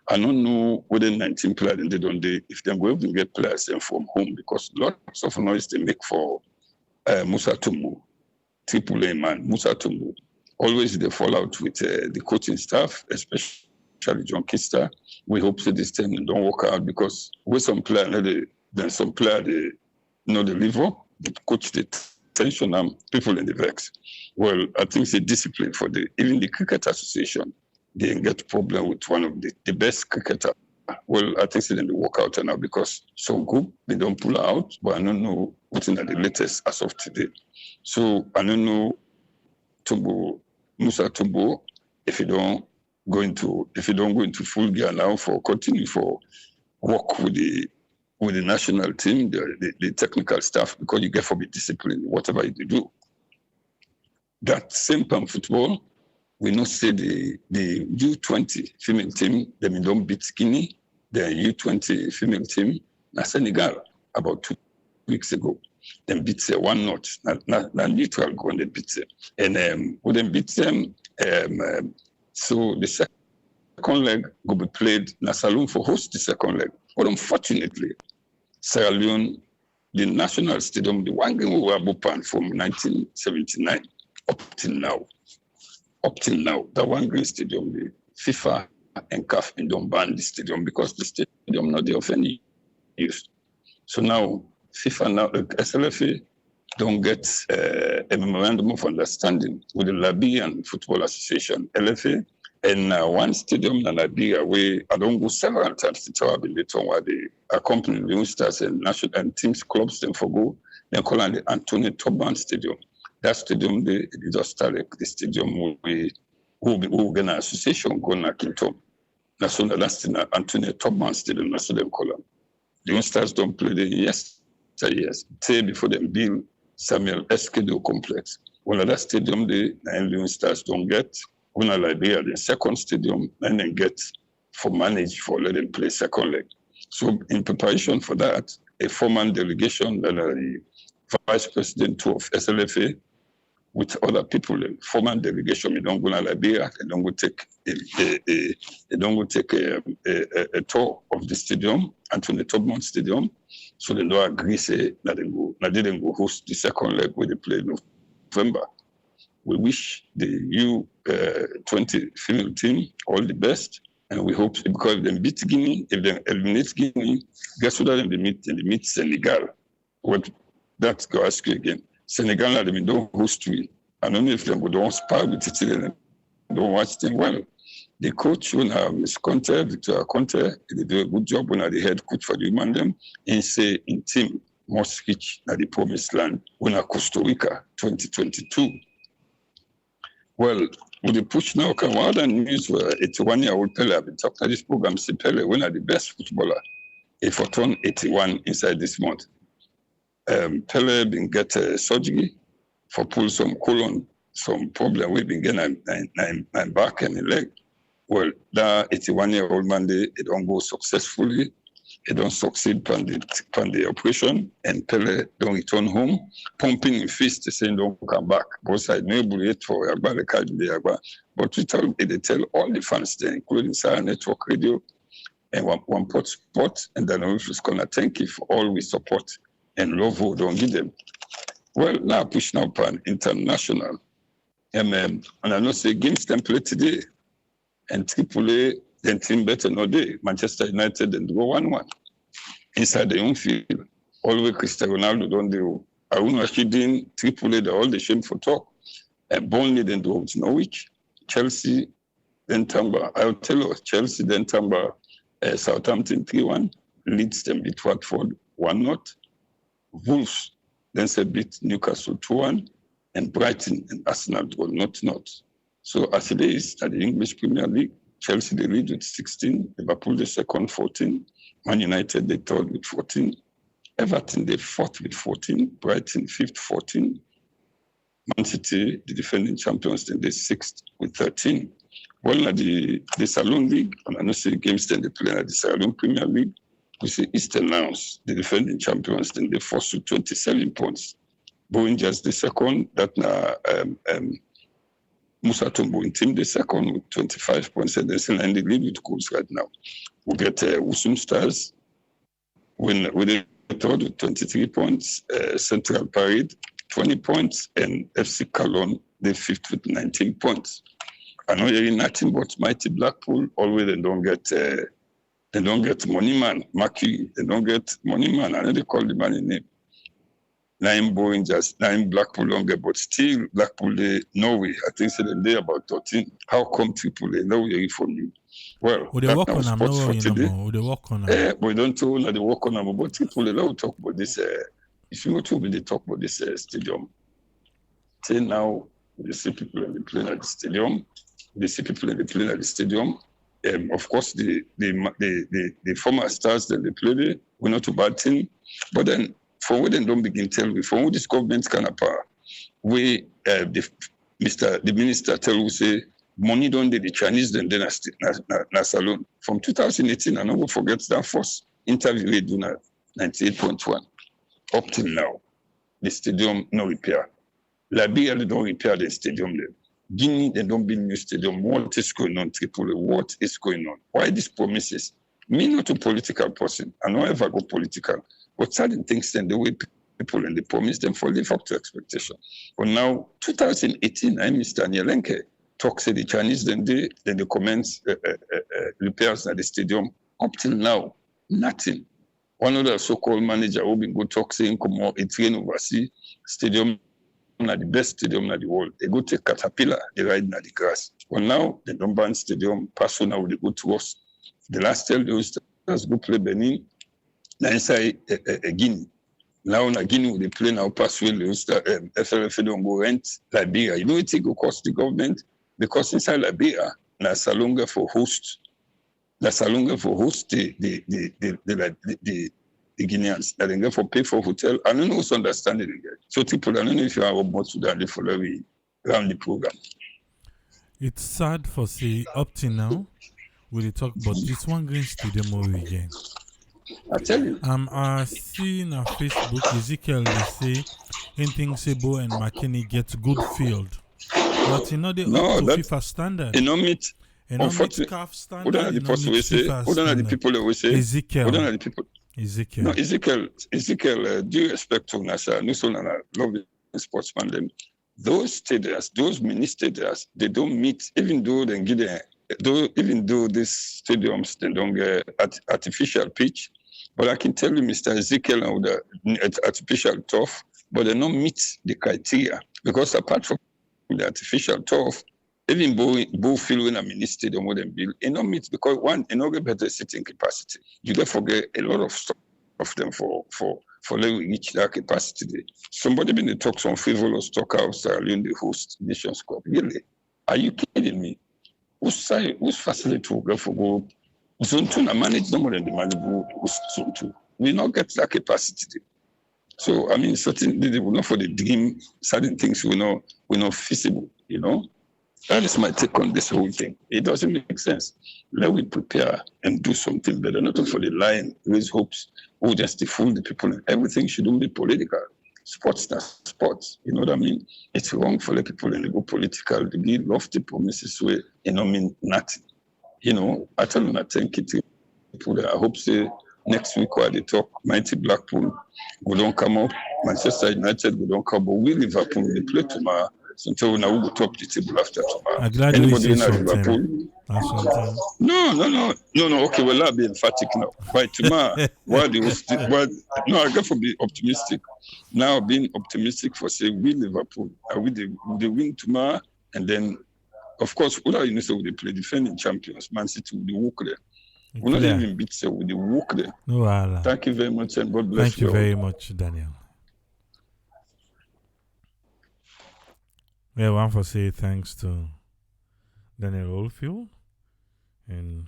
I don't know whether 19 players and they don't if they're going to get players from home because lots of noise they make for Musa Tumbu, Triple A man, Musa Tumbu. Always they fall out with the coaching staff, especially John Kister. We hope that this time don't work out because with some player, then some player they deliver, the coach the tension and people in the vex. Well, I think it's a discipline for even the Cricket Association. They get problem with one of the best cricketer. Well, I think they didn't work out now because some group they don't pull out, but I don't know what's in the latest as of today. So I don't know Musa Tumbo if you don't go into full gear now for continue for work with the national team, the technical staff, because you get for be disciplined, whatever you do. That same pan football, we know say the U20 female team, they don't beat Guinea, the U20 female team, na Senegal, about 2 weeks ago. Then beat 1-0, not neutral go and they beat them. And when they beat them, so the second leg will be played na Saloon for host the second leg. But unfortunately, Sierra Leone, the national stadium, the one game we were open from 1979 up till now, the one game stadium, the FIFA and CAF don't ban the stadium because the stadium not there of any use. So now FIFA now SLFA don't get a memorandum of understanding with the Liberian Football Association, LFA, and one stadium in Liberia where I don't go several times to tell in the town where they accompany Leone Stars and national and teams clubs them for go. They call it the Anthony Tubman Stadium. That stadium they just started the stadium we will get an association going to Kintom. That's the Anthony Tubman Stadium. That's what they call them. Leone Stars don't play there yes. Say before them build Samuel Eskedo complex. Well, that stadium the Leone Stars don't get. When Liberia, the second stadium, and then get for manage for let them play second leg. So in preparation for that, a formal delegation that the vice president of SLFA with other people, a formal delegation, they don't go to Liberia, they don't go take a tour of the stadium, Anthony Tubman Stadium, So they don't agree, say, that they didn't go host the second leg where they play in November. We wish the U20 female team all the best, and we hope, because if they beat Guinea, if they eliminate Guinea, guess who that they meet Senegal. What that's go ask you again. Senegal now they don't host we. I don't know if they don't spar with it and don't watch them well. The coach when Miss Conte, Victoria Conte, they do a good job when the head coach for the human them and say in team must reach at the promised land when Costa Rica 2022. Well, with the push now, come out and news where 81-year-old Pele, I've been talking about this program, say Pele, when are the best footballer, if for turn 81 inside this month. Pele been get surgery for pull some colon, some problem we've been getting nine back and the leg. Well, that 81-year-old man, it don't go successfully. It don't succeed on the operation, and Pele don't return home, pumping in fist, saying don't come back. Both sides no able yet for Yagba, the card the Yagba. But they tell all the fans there, including Sarah Network Radio and one pot sport, and then we're just gonna thank you for all we support and love who don't give them. Well, now pushing up on international. And I know say games template today, and AAA, then team better no day. Manchester United and go 1-1 inside the own field. Always Cristiano Ronaldo don't do. Arun Rashidin, AAA, all the shame for talk. And Burnley then do with Norwich, Chelsea, then Tamba. I'll tell you, Chelsea then Tamba, Southampton 3-1, Leeds then beat Watford 1-0, Wolves then said beat Newcastle 2-1, and Brighton and Arsenal were not. So as it is at the English Premier League, Chelsea they lead with 16, Liverpool the second 14, Man United they third with 14, Everton they fourth with 14, Brighton fifth 14, Man City the defending champions then they sixth with 13. Well, at the Saloon League, and I know see games then they play at the Saloon Premier League, we see Eastern Lions the defending champions then they first with 27 points. Rangers the second, that Musa Tumbo in team the second with 25 points, and they're still in the lead with goals right now. We get Usum Stars with the third with 23 points, Central Parade 20 points, and FC Cologne the fifth with 19 points. I know you're nothing but mighty Blackpool. Always they don't get money man, Maki, they don't get money man. I know they call the man in name. 9 Boeing, just 9 Blackpool longer, but still Blackpool, Norway, I think so they about 13. How come people, they know you're from you? Well, they work on them, no, they work on them. But don't know that they work on them, but people, they don't talk about this, if you go to they talk about this stadium. Say now, they see people in the plane at the stadium, of course, the former stars that they play there, we're not a bad thing, but then, for what they don't begin tell me, for what this government can power, we the minister tell you say money don't the Chinese then na salon. From 2018, I never forget that first interview we do na 98.1. Up till now, the stadium no repair. Liberia they don't repair the stadium there. Guinea they don't build new stadium. What is going on, Tripoli? What is going on? Why these promises? Me not a political person. I don't ever go political. But certain things then the way people and they promise them for live up to expectation. But now, 2018, Mr. Nyelenke talks to the Chinese, then they commence repairs at the stadium. Up till now, nothing. One of the so-called manager who been go talk saying, come on, it's rain overseas, stadium not the best stadium in the world. They go take Caterpillar, they ride in the grass. Well, now, they don't ban stadium, Persona they go to us. The last tell those stars go play Benin, now inside Guinea. Now na Guinea they play now pass well FLF don't go rent Liberia. You know it go cost the government because inside Liberia na Salonga for host the Guineans. That they get for pay for hotel. I don't know what's understanding again. So people I don't know if you are about to that for every round the program. It's sad for say up to now we talk about this one green stadium over again. I tell you. I see on Facebook Ezekiel they say anything Sebo and McKinney get good field. But you know they up to FIFA standard. You know meet CAF standard. Who don't the people we say? Ezekiel. Who don't the people? Ezekiel. No, Ezekiel, due respect to Nasa, Nusul and love sportsman, them, those stadiums, those mini stadiums, they don't meet, even though they get even though these stadiums, they don't get artificial pitch. But I can tell you, Mr. Ezekiel, now the artificial turf, but they don't meet the criteria. Because apart from the artificial turf, even both field in a mini stadium with them build, it don't meet because one, it don't get better sitting capacity. You don't forget a lot of stuff of them for let we reach that capacity. Somebody been talk some frivolous talk outside in the host Nations Cup. Really? Are you kidding me? Who's facility will go for go zone 2 na manage no more than the Malibu zone 2. We not get that capacity. So I mean certain they will not for the dream, certain things will not feasible, you know. That is my take on this whole thing. It doesn't make sense. Let we prepare and do something better, not for the line, raise hopes, or just to fool the people. Everything shouldn't be political. Sports, that's sports. You know what I mean? It's wrong for the people and they go political. They give lofty promises where you know mean nothing. You know, I tell them I thank you to people that I hope say next week while they talk, Mighty Blackpool go don't come up, Manchester United go don't come, but we Liverpool they play tomorrow. So now we go top the table after tomorrow. I'm glad Anybody you in say something. Liverpool? That's something. No. Okay, well, I'll be emphatic now. By tomorrow, why the no, I got to be optimistic. Now, being optimistic for say we Liverpool, they win tomorrow, and then, of course, all you know, so they play defending champions, Man City will walk there. We're not even beat, so we walk there. No, Allah. Thank you very much, and God bless Thank you all. very much, Daniel. Yeah, I want to say thanks to Daniel Oldfield, and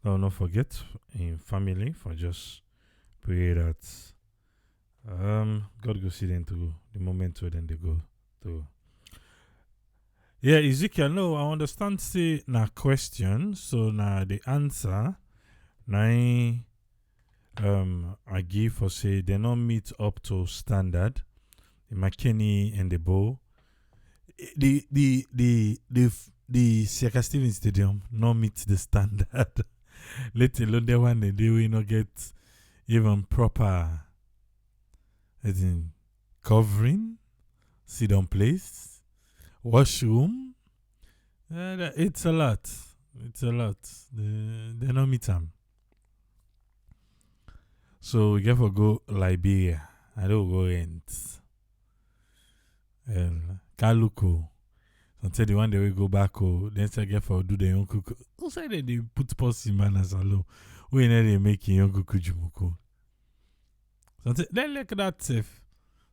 I'll not forget in family for just pray that God go see them to the moment where then they go to. Yeah, Ezekiel, no, I understand say na question, so na the answer na I give for say they not meet up to standard. The McKinney and the Bow. The Sierra Steven Stadium not meet the standard. Let alone the one they will not get even proper as in covering, sit down place, washroom. It's a lot. It's a lot. They not meet them. So we get to go Liberia. I don't go rent. Kaluko. Until the one day we go back, then say get for do the young cook. Who say that they put post in man as alone? We know they make young cook jumuko. So then like that safe.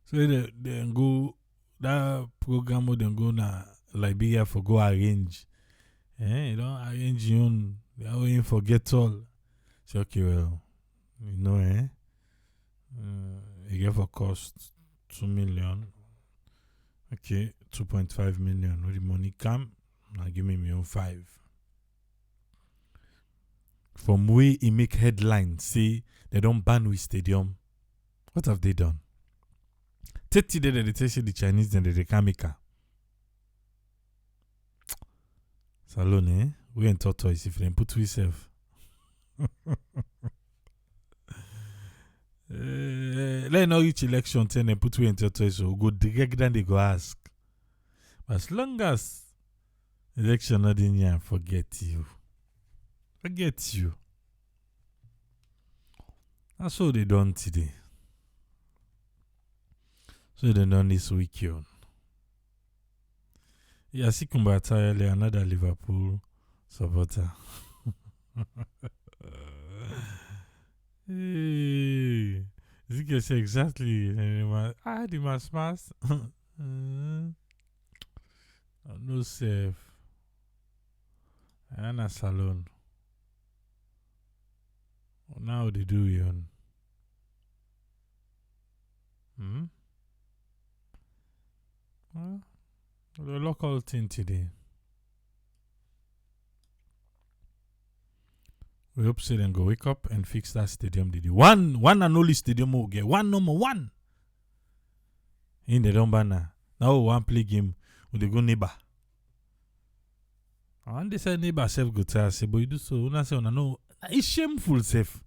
So they go that program or then go na Liberia for go arrange. You don't arrange your own. They are waiting for get all. So okay, well, you know, you get for cost 2 million. Okay, 2.5 million. When the money come, now give me my own 5. From where he make headlines, say they don't ban with stadium. What have they done? 30 days they tell the Chinese then they can't make her. Salone, we ain't tortoise if they put we self. Let not reach election 10 and put we in tortoise so go direct then they go ask. But as long as election not in here, forget you. Forget you. That's all they done today. So they done this weekend. Yeah, see Kumbatayale, another Liverpool supporter. Hey, Zika say exactly. The mass. No safe. And a salon. Now they do yon. Well, the local thing today. We hope so then go wake up and fix that stadium. Did one and only stadium will get one number one. In the Dombana. Now one play game with the good neighbor. And they say neighbor self go tell say, but you do so. Una say una no. It's shameful self.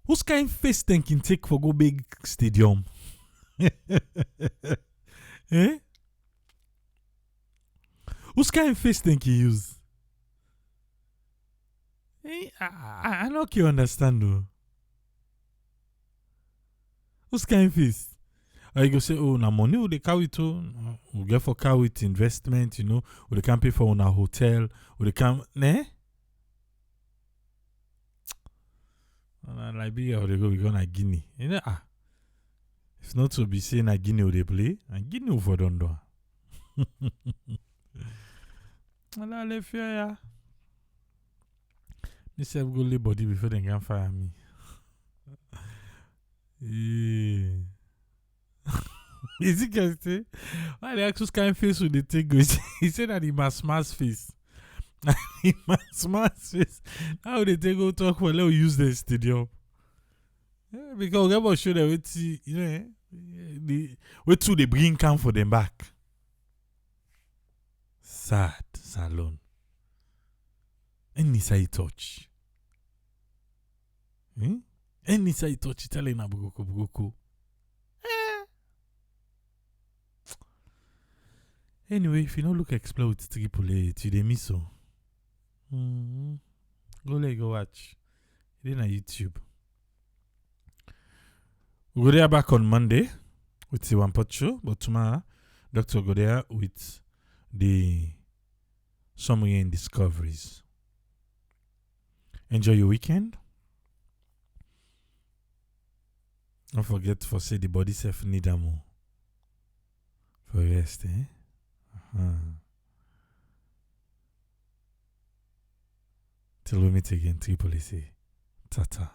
Whose kind face then can take for go big stadium? Eh? Whose kind face then can use? I don't can understand though. Whose kind face? Or you go say, oh, na money we dey carry to, we get for car with investment, you know, we can pay for on a hotel, we can, ne? Liberia or they go na Guinea. You know, if not to be saying na Guinea or they play, and Guinea over don do. Ala le fear ya. Me say go lay body before they can fire me. Yeah. Is it can say? Why the actual kind face with the take go? He said that he must smash face. He must smash face. How they take go talk for? Let's use the stadium. Yeah, because we ever show them what you know. Wait till they bring come for them back. Sad salon. Any side touch. Any side touch Italian na bugo. Anyway, if you don't look explore with AAA, you dey miss so. Go watch. It on YouTube. We go there back on Monday with the One Pot Show, but tomorrow, Dr. go there with the Summary and Discoveries. Enjoy your weekend. Don't forget to say the body self need a more. For rest, eh? Till we meet again, Triple C. Tata.